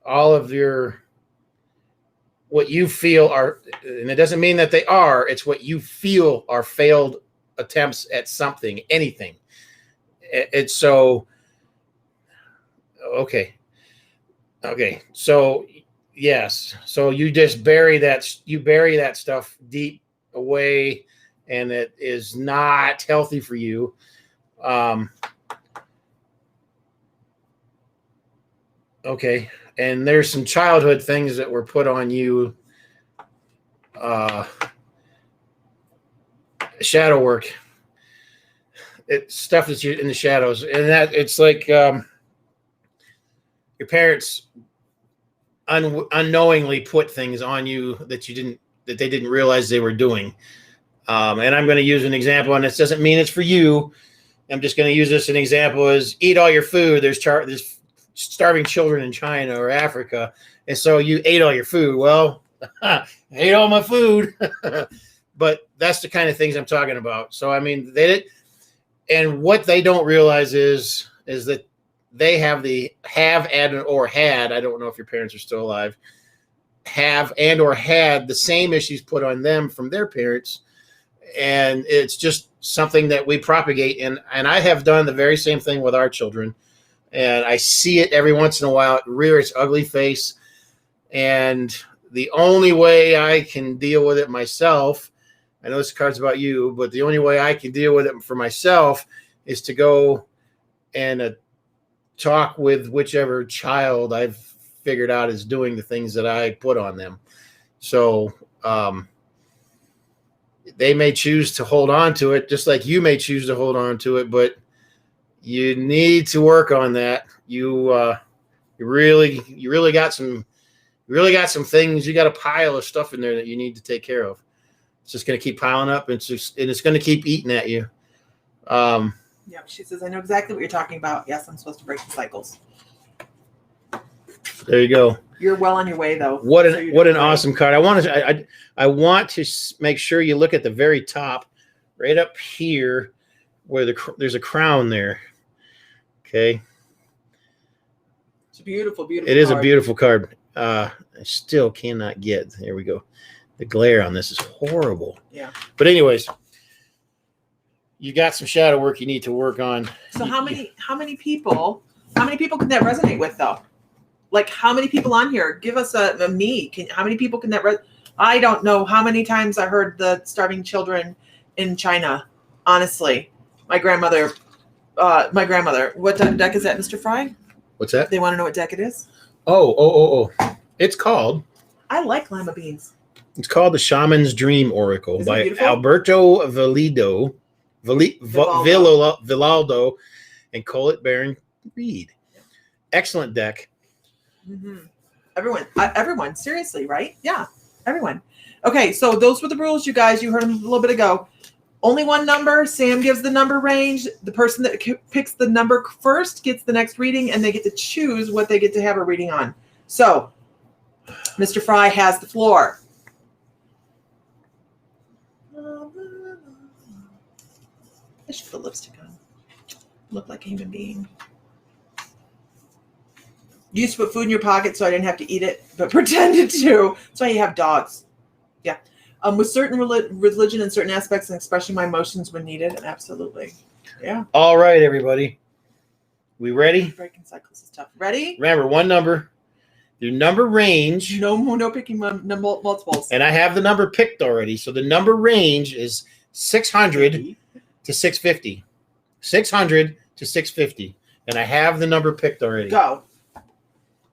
all of what you feel are, and it doesn't mean that they are, it's what you feel are failed attempts at something, anything. It's so, okay. So yes. So you just bury that stuff deep away, and it is not healthy for you. Okay. And there's some childhood things that were put on you. Shadow work. It's stuff that's in the shadows. And that it's like your parents unknowingly put things on you that they didn't realize they were doing. And I'm going to use an example, and this doesn't mean it's for you. I'm just going to use this as an example: is eat all your food. There's starving children in China or Africa, and so you ate all your food. Well, I ate all my food, but that's the kind of things I'm talking about. So I mean, they did, and what they don't realize is that they have or had. I don't know if your parents are still alive. Have and or had the same issues put on them from their parents, and it's just something that we propagate. And I have done the very same thing with our children. And I see it every once in a while. It rears its ugly face. And the only way I can deal with it myself, I know this card's about you, but the only way I can deal with it for myself is to go and talk with whichever child I've figured out is doing the things that I put on them. So they may choose to hold on to it, just like you may choose to hold on to it, but you need to work on that. You really got some things. You got a pile of stuff in there that you need to take care of. It's just going to keep piling up, and it's going to keep eating at you. Yeah, she says, I know exactly what you're talking about. Yes, I'm supposed to break the cycles. There you go. You're well on your way, though. What an awesome card. I want to make sure you look at the very top, right up here, where there's a crown there. Okay. It's a beautiful, beautiful. It is a beautiful card. I still cannot get. There we go. The glare on this is horrible. Yeah. But anyways, you got some shadow work you need to work on. So how many people can that resonate with, though? Like, how many people on here? Give us a me. How many people can that I don't know how many times I heard the starving children in China. Honestly, my grandmother. What deck is that, Mr. Fry? What's that? They want to know what deck it is. Oh. It's called lima beans. It's called the Shaman's Dream Oracle Is it by beautiful? Alberto Villaldo and Colette Baron Reed. Excellent deck. Mm-hmm. Everyone, seriously, right? Yeah, everyone. Okay, so those were the rules, you guys. You heard them a little bit ago. Only one number. Sam gives the number range. The person that picks the number first gets the next reading, and they get to choose what they get to have a reading on. So, Mr. Fry has the floor. I should put lipstick on. Look like a human being. You used to put food in your pocket so I didn't have to eat it, but pretended to. That's why you have dogs. Yeah. With certain religion and certain aspects and expressing my emotions when needed. Absolutely. Yeah. All right, everybody. We ready? Breaking cycles is tough. Ready? Remember, one number. Your number range. No picking multiples. And I have the number picked already. So the number range is 600 to 650. 600 to 650. And I have the number picked already. Go.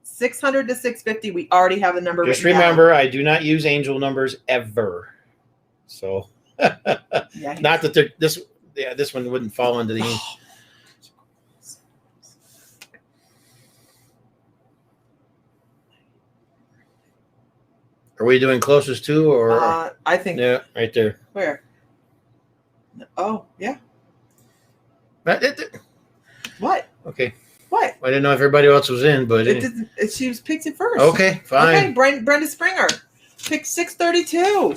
600 to 650. We already have the number. Just remember, I do not use angel numbers ever. So, yeah, not that this one wouldn't fall into the angel. Are we doing closest to, or I think right there. Where? Oh, yeah. What? Okay. What? I didn't know if everybody else was in, but she was picked it first. Okay, fine. Okay, Brenda Springer picked 632.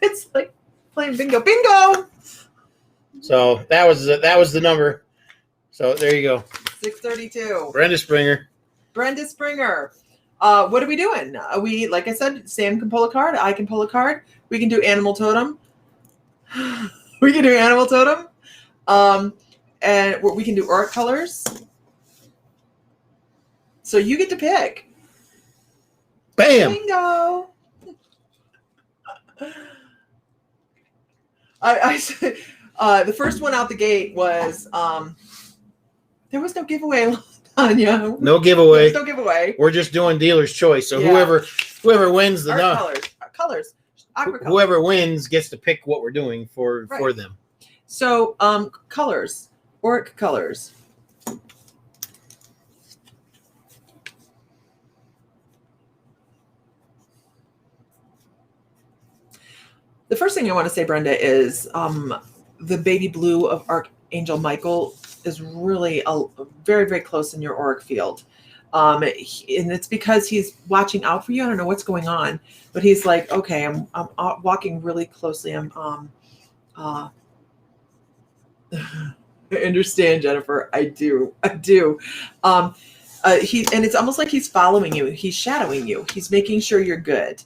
It's like playing bingo. Bingo. So that was the number. So there you go. 632. Brenda Springer. Brenda Springer. What are we doing? We, like I said, Sam can pull a card. I can pull a card. We can do Animal Totem. We can do Animal Totem. And we can do Auric colors. So you get to pick. Bam. Bingo. I said the first one out the gate was there was no giveaway, Tanya. No giveaway. No giveaway. We're just doing dealer's choice. So yeah. whoever wins the colors. Whoever wins gets to pick what we're doing for them. So colors. Auric colors. The first thing I want to say, Brenda, is the baby blue of Archangel Michael is really very, very close in your auric field. And it's because he's watching out for you. I don't know what's going on, but he's like, okay, I'm walking really closely. I understand, Jennifer. I do. And it's almost like he's following you. He's shadowing you. He's making sure you're good.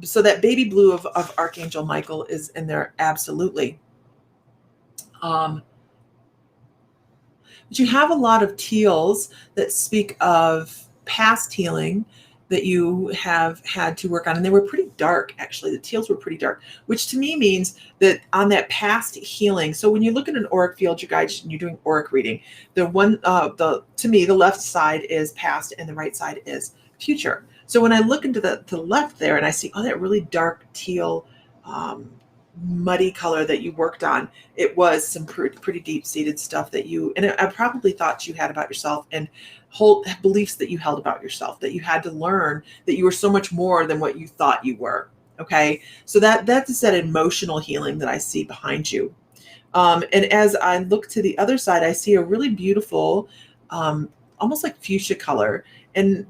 So that baby blue of Archangel Michael is in there. Absolutely. But you have a lot of teals that speak of past healing that you have had to work on. And they were pretty dark, actually. The teals were pretty dark, which to me means that on that past healing. So when you look at an auric field, you guys, and you're doing auric reading, to me, the left side is past and the right side is future. So when I look into the left there and I see, that really dark teal, muddy color that you worked on, it was some pretty deep-seated stuff that I probably thought you had about yourself and beliefs that you held about yourself, that you had to learn that you were so much more than what you thought you were. Okay. So that's that emotional healing that I see behind you. And as I look to the other side, I see a really beautiful, almost like fuchsia color. And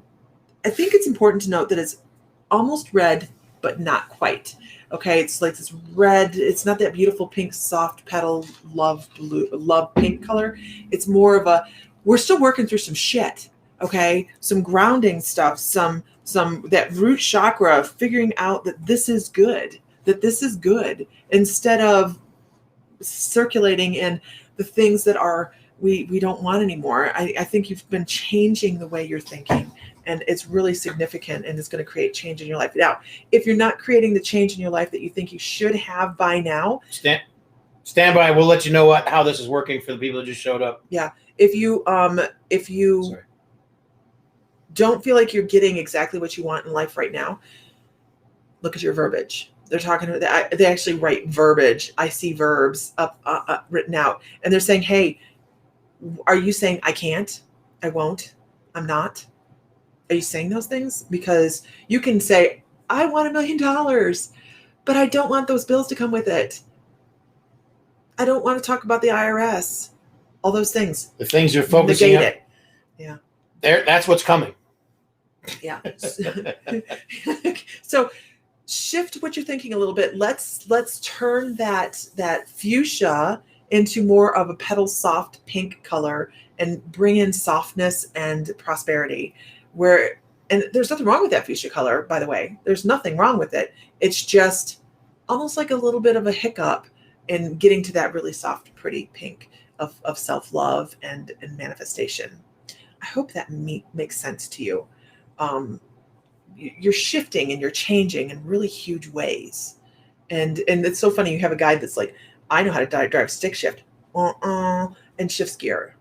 I think it's important to note that it's almost red, but not quite. Okay, it's like this red. It's not that beautiful pink, soft petal, love pink color. It's more of we're still working through some shit. Okay, some grounding stuff, some that root chakra, figuring out that this is good, instead of circulating in the things that are we don't want anymore. I think you've been changing the way you're thinking. And it's really significant, and it's going to create change in your life. Now, if you're not creating the change in your life that you think you should have by now, stand by. We'll let you know how this is working for the people that just showed up. Yeah. If you Sorry. don't feel like you're getting exactly what you want in life right now, look at your verbiage. They're talking. They actually write verbiage. I see verbs up written out, and they're saying, "Hey, are you saying I can't? I won't? I'm not? Are you saying those things? Because you can say, I want $1 million, but I don't want those bills to come with it. I don't want to talk about the IRS. All those things. The things you're focusing on. Negate it. Yeah. That's what's coming. Yeah. So shift what you're thinking a little bit. Let's turn that fuchsia into more of a petal soft pink color and bring in softness and prosperity. And there's nothing wrong with that fuchsia color, by the way. There's nothing wrong with it. It's just almost like a little bit of a hiccup in getting to that really soft, pretty pink of self-love and manifestation. I hope that makes sense to you. You're shifting and you're changing in really huge ways. And it's so funny. You have a guy that's like, I know how to drive stick shift, and shifts gear.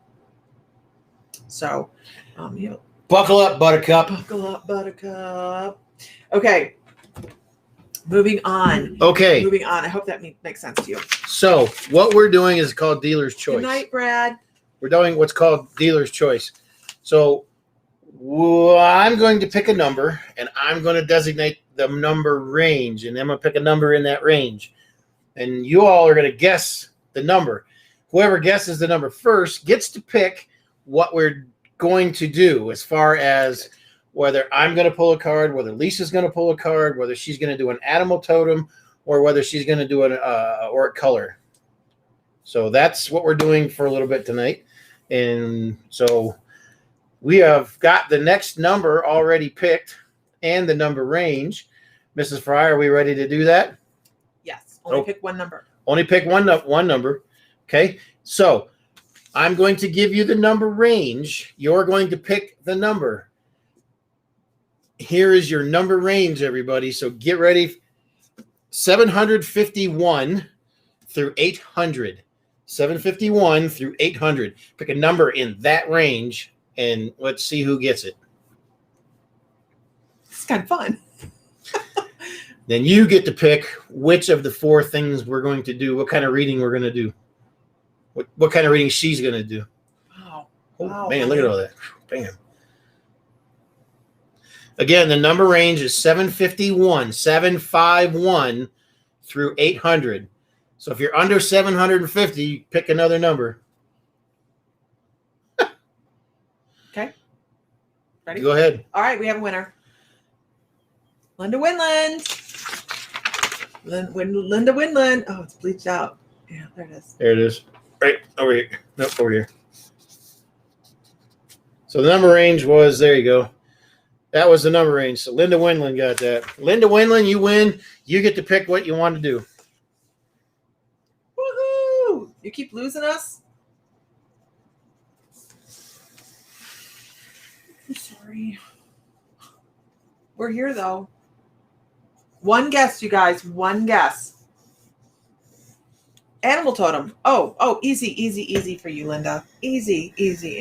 So, buckle up, Buttercup. Buckle up, Buttercup. Okay. Moving on. Okay. Moving on. I hope that makes sense to you. So what we're doing is called Dealer's Choice. Good night, Brad. We're doing what's called Dealer's Choice. So I'm going to pick a number, and I'm going to designate the number range, and I'm going to pick a number in that range. And you all are going to guess the number. Whoever guesses the number first gets to pick what we're going to do as far as whether I'm going to pull a card, whether Lisa's going to pull a card, whether she's going to do an animal totem, or whether she's going to do an auric color. So that's what we're doing for a little bit tonight. And so we have got the next number already picked and the number range. Mrs. Fry, are we ready to do that? Yes. Only pick one number. Only pick one number. Okay. So I'm going to give you the number range. You're going to pick the number. Here is your number range, everybody. So get ready. 751 through 800. 751 through 800. Pick a number in that range, and let's see who gets it. It's kind of fun. Then you get to pick which of the four things we're going to do, what kind of reading we're going to do, what kind of reading she's going to do. Wow. Oh, wow. Man, look at all that. Bam. Again, the number range is 751 through 800. So if you're under 750, pick another number. Okay. Ready? Go ahead. All right, we have a winner. Linda Winland. Linda Winland. Oh, it's bleached out. Yeah, there it is. There it is. Right over here. Nope, over here. So the number range was, there you go. That was the number range. So Linda Winland got that. Linda Winland, you win. You get to pick what you want to do. Woohoo! You keep losing us? I'm sorry. We're here, though. One guess, you guys. One guess. Animal totem. Oh, easy for you, Linda. Easy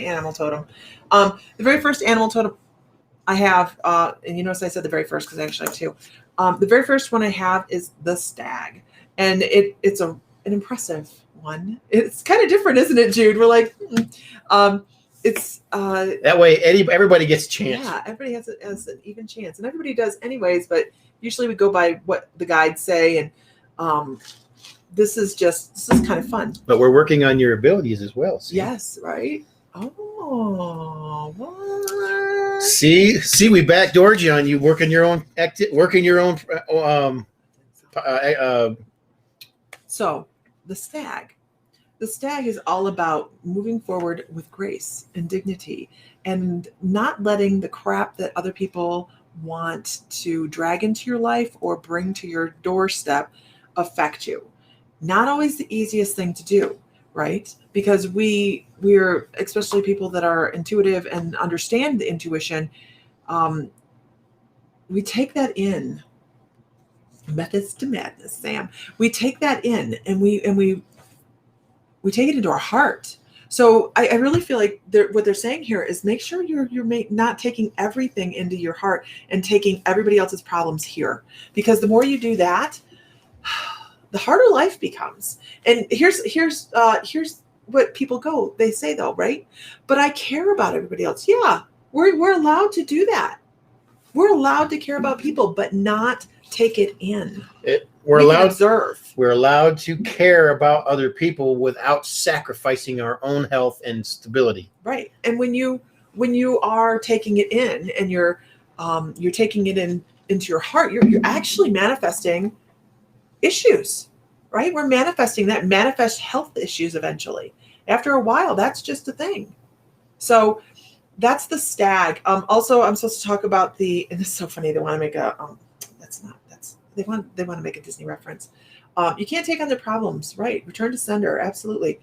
animal totem. The very first animal totem I have, and you notice I said the very first because I actually have two. The very first one I have is the stag, and it's an impressive one. It's kind of different, isn't it, Jude? We're like, it's that way everybody gets a chance. Yeah, everybody has an even chance, and everybody does anyways. But usually we go by what the guides say, and this is kind of fun. But we're working on your abilities as well. See? Yes, right. Oh, what? See, we backdoored you on you working your own So the stag is all about moving forward with grace and dignity and not letting the crap that other people want to drag into your life or bring to your doorstep affect you. Not always the easiest thing to do, right? Because we're especially people that are intuitive and understand the intuition, We take that in. Methods to madness, Sam. We take that in, and we take it into our heart. So I really feel like what they're saying here is make sure you're not taking everything into your heart and taking everybody else's problems here, because the more you do that, the harder life becomes. And here's what people go. They say though, right? But I care about everybody else. Yeah, we're allowed to do that. We're allowed to care about people, but not take it in. We're We can allowed observe. We're allowed to care about other people without sacrificing our own health and stability. Right. And when you are taking it in, and you're taking it into your heart, you're actually manifesting issues, right? We're manifesting that, manifest health issues eventually. After a while, that's just a thing. So that's the stag. Also, I'm supposed to talk about and this is so funny. They want to make they want to make a Disney reference. You can't take on their problems, right? Return to sender, absolutely.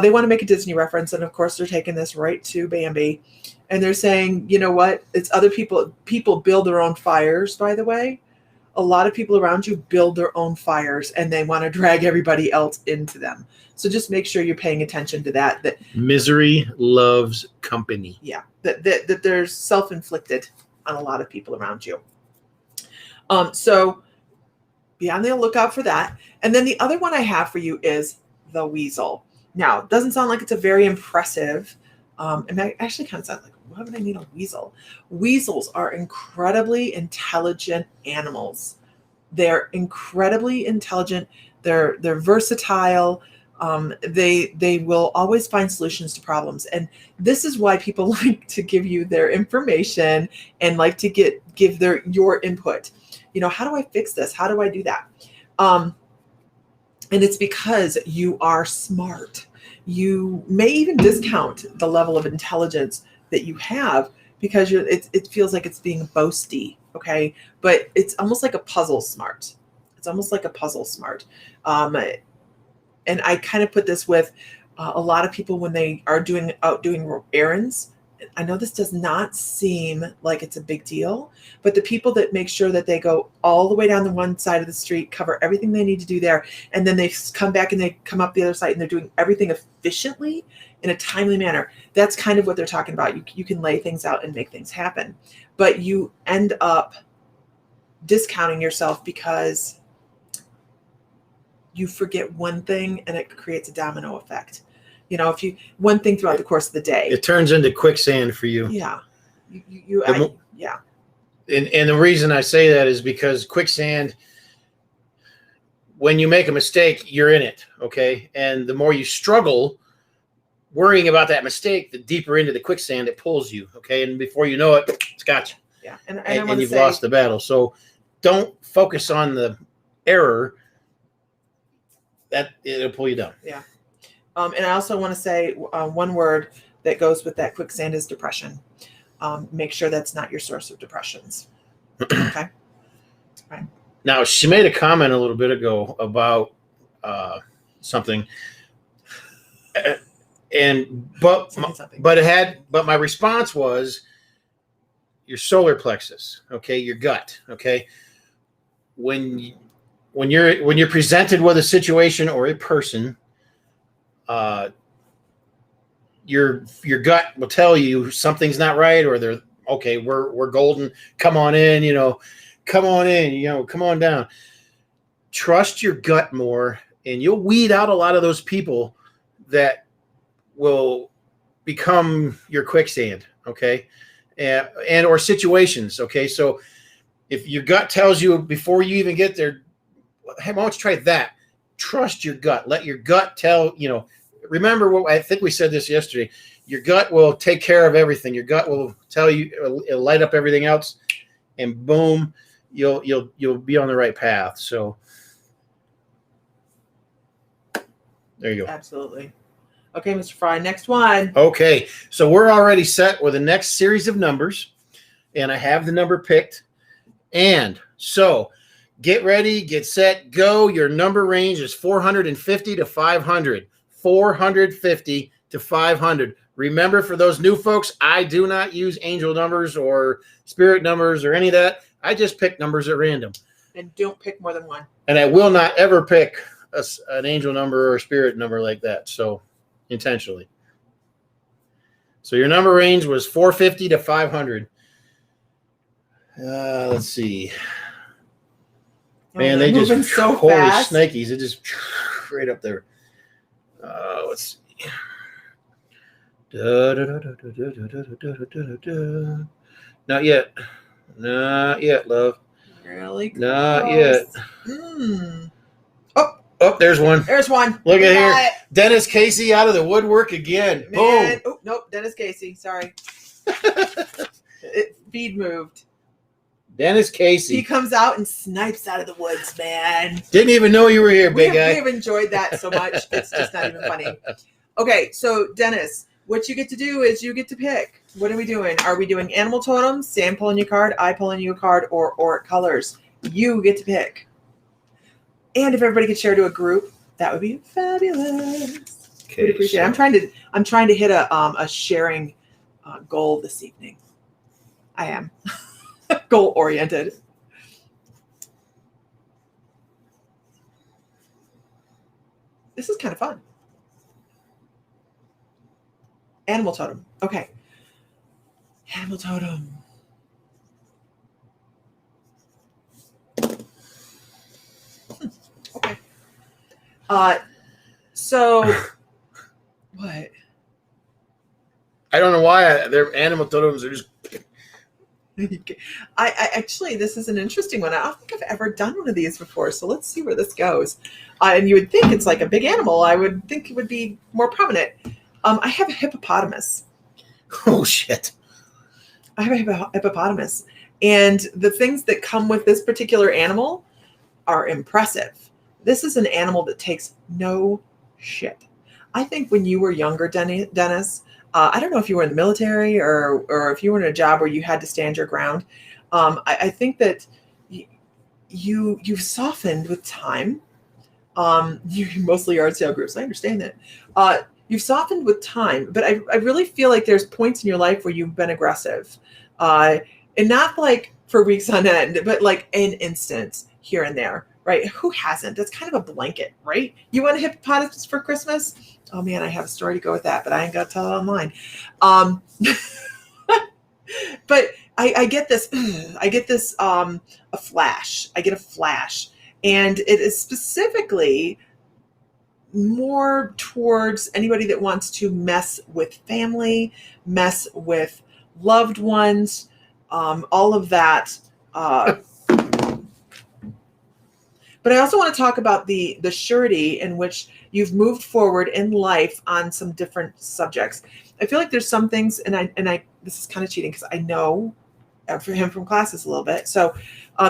They want to make a Disney reference, and of course they're taking this right to Bambi, and they're saying, you know what? It's other people. People build their own fires. By the way, a lot of people around you build their own fires, and they want to drag everybody else into them. So just make sure you're paying attention to that. That misery loves company. Yeah, that there's self-inflicted on a lot of people around you. So be on the lookout for that. And then the other one I have for you is the weasel. Now, it doesn't sound like it's a very impressive, and that actually kind of sounds like, why would I need a weasel? Weasels are incredibly intelligent animals. They're incredibly intelligent. They're versatile. They will always find solutions to problems. And this is why people like to give you their information and like to give your input. You know, how do I fix this? How do I do that? And it's because you are smart. You may even discount the level of intelligence that you have because it feels like it's being boasty, okay? But it's almost like a puzzle smart. It's almost like a puzzle smart. And I kind of put this with a lot of people when they are out doing errands. I know this does not seem like it's a big deal, but the people that make sure that they go all the way down the one side of the street, cover everything they need to do there, and then they come back and they come up the other side and they're doing everything efficiently in a timely manner. That's kind of what they're talking about. You can lay things out and make things happen, but you end up discounting yourself because you forget one thing and it creates a domino effect. You know, if you one thing throughout the course of the day, it turns into quicksand for you. Yeah, yeah. And the reason I say that is because quicksand, when you make a mistake, you're in it, okay? And the more you struggle worrying about that mistake, the deeper into the quicksand it pulls you, okay? And before you know it, it's got you. Yeah, and you've lost the battle. So don't focus on the error. That it'll pull you down. Yeah. And I also want to say one word that goes with that quicksand is depression. Make sure that's not your source of depressions. Okay. Right. Now, she made a comment a little bit ago about something, but my response was your solar plexus. Okay, your gut. Okay, when you're presented with a situation or a person, your gut will tell you something's not right, or they're okay. We're golden. Come on in, come on in, come on down. Trust your gut more, and you'll weed out a lot of those people that will become your quicksand. Okay, and or situations. Okay, so if your gut tells you before you even get there, hey, why don't you try that? Trust your gut. Let your gut tell, remember what I think we said this yesterday. Your gut will take care of everything. Your gut will tell you, it'll light up everything else, and boom, you'll be on the right path. So there you go. Absolutely. Okay, Mr. Fry, next one. Okay, so we're already set with the next series of numbers, and I have the number picked. And so get ready, get set, go. Your number range is 450 to 500. 450 to 500. Remember, for those new folks, I do not use angel numbers or spirit numbers or any of that. I just pick numbers at random. And don't pick more than one. And I will not ever pick an angel number or a spirit number like that. So intentionally. So your number range was 450 to 500. Let's see. Man, they just so holy fast. snakies. It just right up there. Let's see. Not yet. Not yet, love. Really close. Not yet. Oh, there's one. There's one. Look at here. Dennis Casey out of the woodwork again. Man. Boom. Oh, nope. Dennis Casey. Sorry. Feed moved. Dennis Casey. He comes out and snipes out of the woods, man. Didn't even know you were here, big guy. We've enjoyed that so much. It's just not even funny. Okay, so Dennis, what you get to do is you get to pick. What are we doing? Are we doing animal totems, Sam pulling you a card, I pulling you a card, or auric colors? You get to pick. And if everybody could share to a group, that would be fabulous. Okay, We'd appreciate it. I'm trying to hit a sharing goal this evening. I am goal oriented. This is kind of fun. Animal totem. Okay. Animal totem. Okay. So what? I don't know why their animal totems are just. I actually, this is an interesting one. I don't think I've ever done one of these before, so let's see where this goes. And you would think it's like a big animal. I would think it would be more prominent. I have a hippopotamus. Oh, shit. I have a hippopotamus. And the things that come with this particular animal are impressive. This is an animal that takes no shit. I think when you were younger, Dennis, I don't know if you were in the military or if you were in a job where you had to stand your ground. I think that you've softened with time. You mostly are sale groups. I understand that. You've softened with time, but I really feel like there's points in your life where you've been aggressive, and not like for weeks on end, but like an instance here and there, right? Who hasn't? That's kind of a blanket, right? You want a hippopotamus for Christmas? Oh man, I have a story to go with that, but I ain't got to tell it online. But I get this, a flash. I get a flash, and it is specifically more towards anybody that wants to mess with family, mess with loved ones, all of that. But I also want to talk about the surety in which you've moved forward in life on some different subjects. I feel like there's some things, and I this is kind of cheating because I know for him from classes a little bit. So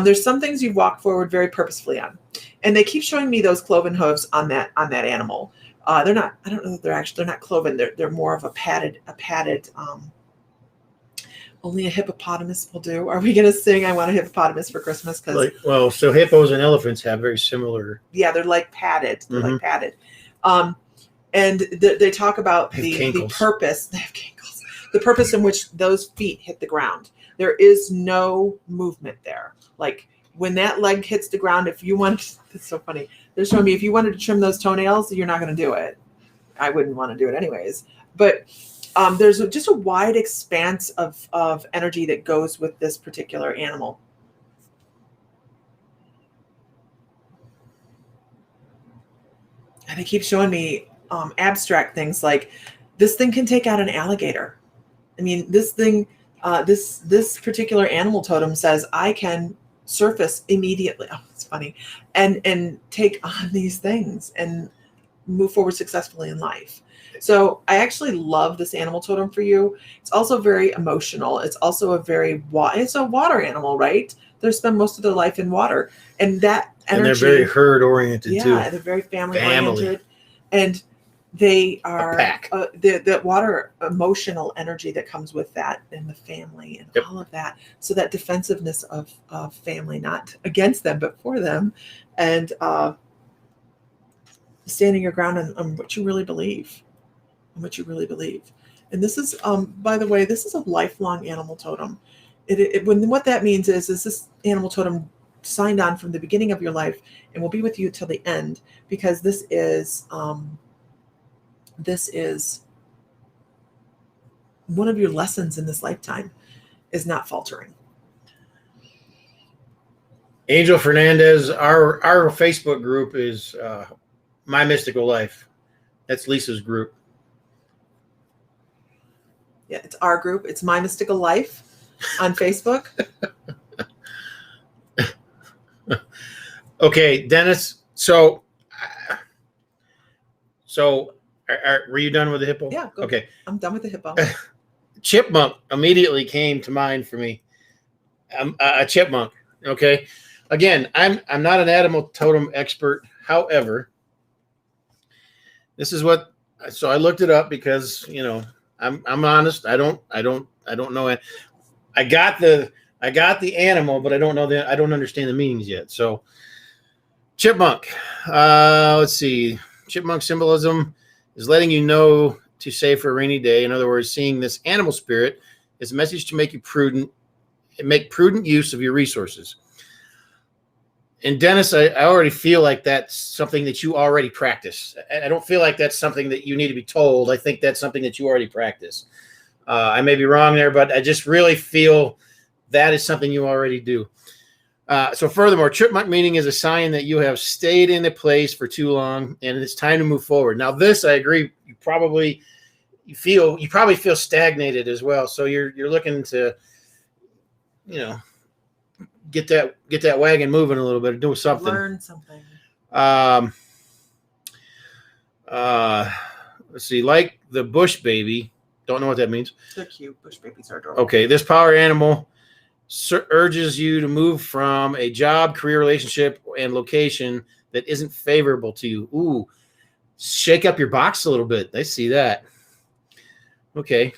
there's some things you've walked forward very purposefully on, and they keep showing me those cloven hooves on that animal. They're not. I don't know if they're not cloven. They're more of a padded. Only a hippopotamus will do. Are we going to sing "I Want a Hippopotamus for Christmas"? Because so hippos and elephants have very similar. Yeah, they're like padded. They're like padded. And they talk about the purpose. They have cankles. The purpose in which those feet hit the ground. There is no movement there. Like when that leg hits the ground, if you want, it's so funny. They're showing me if you wanted to trim those toenails, you're not going to do it. I wouldn't want to do it anyways. But there's just a wide expanse of energy that goes with this particular animal. And they keep showing me abstract things like this thing can take out an alligator. I mean, this thing, this particular animal totem says I can surface immediately. Oh, it's funny. And take on these things and move forward successfully in life. So I actually love this animal totem for you. It's also very emotional. It's also it's a water animal, right? They spend most of their life in water, and that energy. And they're very herd oriented too. Yeah, they're very family oriented, and they are the water emotional energy that comes with that, and the family, and all of that. So that defensiveness of family, not against them but for them, and standing your ground on what you really believe. And this is, by the way, this is a lifelong animal totem. What that means is this animal totem signed on from the beginning of your life and will be with you till the end, because this is one of your lessons in this lifetime, is not faltering. Angel Fernandez, our Facebook group is My Mystical Life. That's Lisa's group. Yeah, it's our group. It's My Mystical Life on Facebook. Okay, Dennis. So were you done with the hippo? Yeah. Go. Okay. I'm done with the hippo. Chipmunk immediately came to mind for me. A chipmunk. Okay. Again, I'm not an animal totem expert. However, this is what. So I looked it up because I'm honest. I don't know it. I got the animal, but I don't understand the meanings yet. So chipmunk. Let's see. Chipmunk symbolism is letting you know to save for a rainy day. In other words, seeing this animal spirit is a message to make you prudent and make prudent use of your resources. And Dennis, I already feel like that's something that you already practice. I don't feel like that's something that you need to be told. I think that's something that you already practice. I may be wrong there, but I just really feel that is something you already do. So furthermore, chipmunk meaning is a sign that you have stayed in a place for too long and it's time to move forward. Now this, I agree, you probably feel stagnated as well. So you're looking to, get that wagon moving a little bit, do something. Learn something. Let's see, like the bush baby. Don't know what that means. They're cute. Bush babies are adorable. Okay, this power animal urges you to move from a job, career, relationship, and location that isn't favorable to you. Ooh, shake up your box a little bit. I see that. Okay.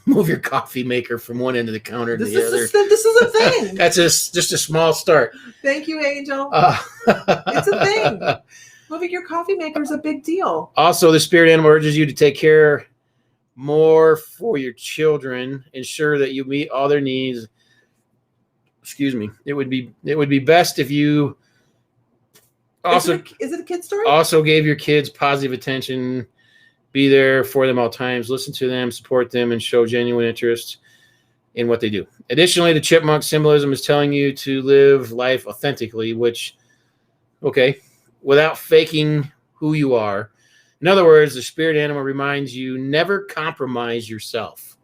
Move your coffee maker from one end of the counter to the other. This is a thing. That's just a small start. Thank you, Angel. It's a thing. Moving your coffee maker is a big deal. Also, the spirit animal urges you to take care more for your children. Ensure that you meet all their needs. Excuse me. It would be best if you also is it a kid's story? Also gave your kids positive attention. Be there for them all times. Listen to them, support them, and show genuine interest in what they do. Additionally, the chipmunk symbolism is telling you to live life authentically, without faking who you are. In other words, the spirit animal reminds you never compromise yourself.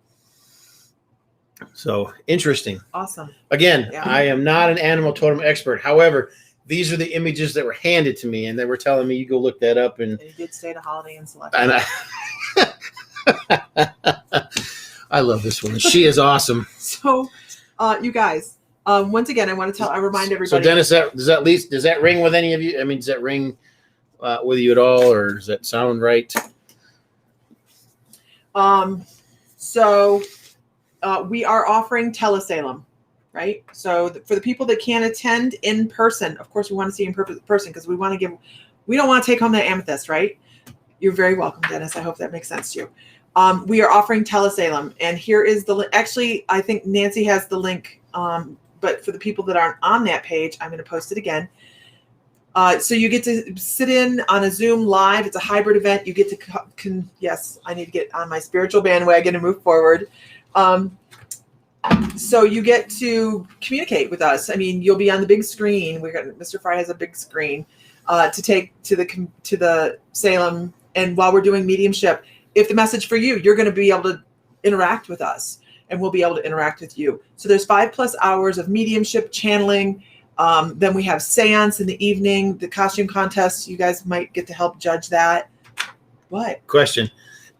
So interesting. Awesome. Again, yeah. I am not an animal totem expert. However, these are the images that were handed to me, and they were telling me you go look that up. And you did stay at a Holiday Inn Select. And I love this one. She is awesome. So, you guys, once again, I remind everybody. So, Dennis, does that ring with any of you? I mean, does that ring with you at all, or does that sound right? We are offering telesalem, right? So for the people that can't attend in person, of course, we want to see you in person because we don't want to take home that amethyst, right? You're very welcome, Dennis. I hope that makes sense to you. We are offering telesalem, and here is the actually, I think Nancy has the link, but for the people that aren't on that page, I'm going to post it again. So you get to sit in on a Zoom live. It's a hybrid event. You get to yes, I need to get on my spiritual bandwagon and move forward. So you get to communicate with us. I mean, you'll be on the big screen. Mr. Fry has a big screen to take to the Salem. And while we're doing mediumship, if the message for you, you're going to be able to interact with us, and we'll be able to interact with you. So there's 5+ hours of mediumship channeling. Then we have seance in the evening, the costume contest. You guys might get to help judge that. What? Question.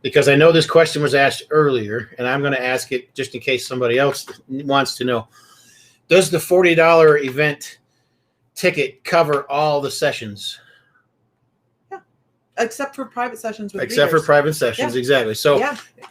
Because I know this question was asked earlier, and I'm going to ask it just in case somebody else wants to know. Does the $40 event ticket cover all the sessions? Yeah. Except for private sessions with Except readers. for private sessions, yeah. Exactly. So,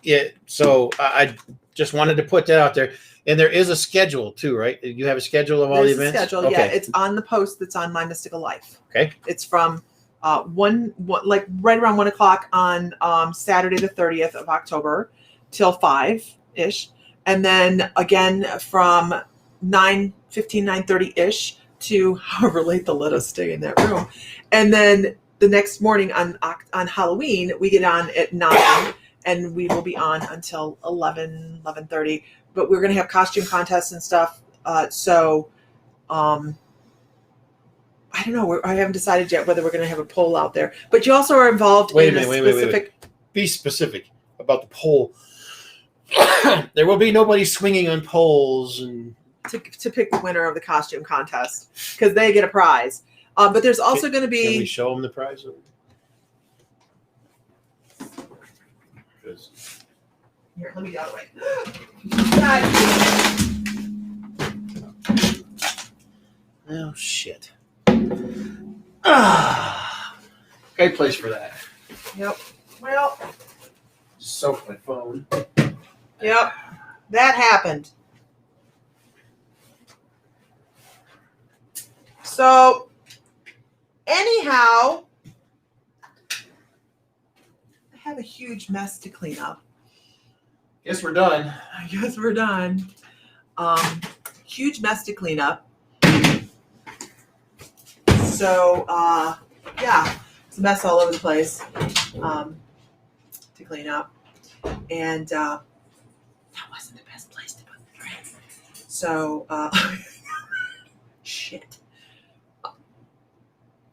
yeah. So I just wanted to put that out there. And there is a schedule too, right? You have a schedule of all the events? Schedule, okay. Yeah. It's on the post that's on My Mystical Life. Okay. It's from like right around 1 o'clock on Saturday the 30th of October till 5-ish, and then again from 9:30-ish to however late they'll let us stay in that room, and then the next morning on Halloween we get on at 9, and we will be on until 11:30. But we're going to have costume contests and stuff. So I don't know. I haven't decided yet whether we're going to have a poll out there. But you also are involved in a specific. Be specific about the poll. There will be nobody swinging on poles and To pick the winner of the costume contest, because they get a prize. But there's also going to be. Can we show them the prize? Here, let me get out of the way. Oh shit! Great place for that. Yep. Well. Soak my phone. Yep. That happened. So, anyhow, I have a huge mess to clean up. Guess we're done. I guess we're done. Huge mess to clean up. So, yeah, it's a mess all over the place to clean up. And that wasn't the best place to put the drink. So, shit.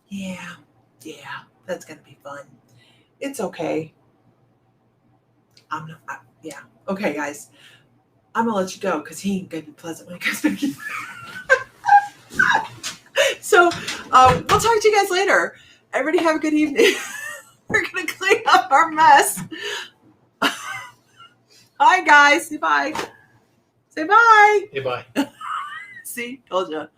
Yeah, that's going to be fun. It's okay. Yeah. Okay, guys. I'm going to let you go because he ain't going to be pleasant when he comes back. So, we'll talk to you guys later. Everybody have a good evening. We're going to clean up our mess. Bye, guys. Say bye. Say bye. Hey, bye. See? Told you.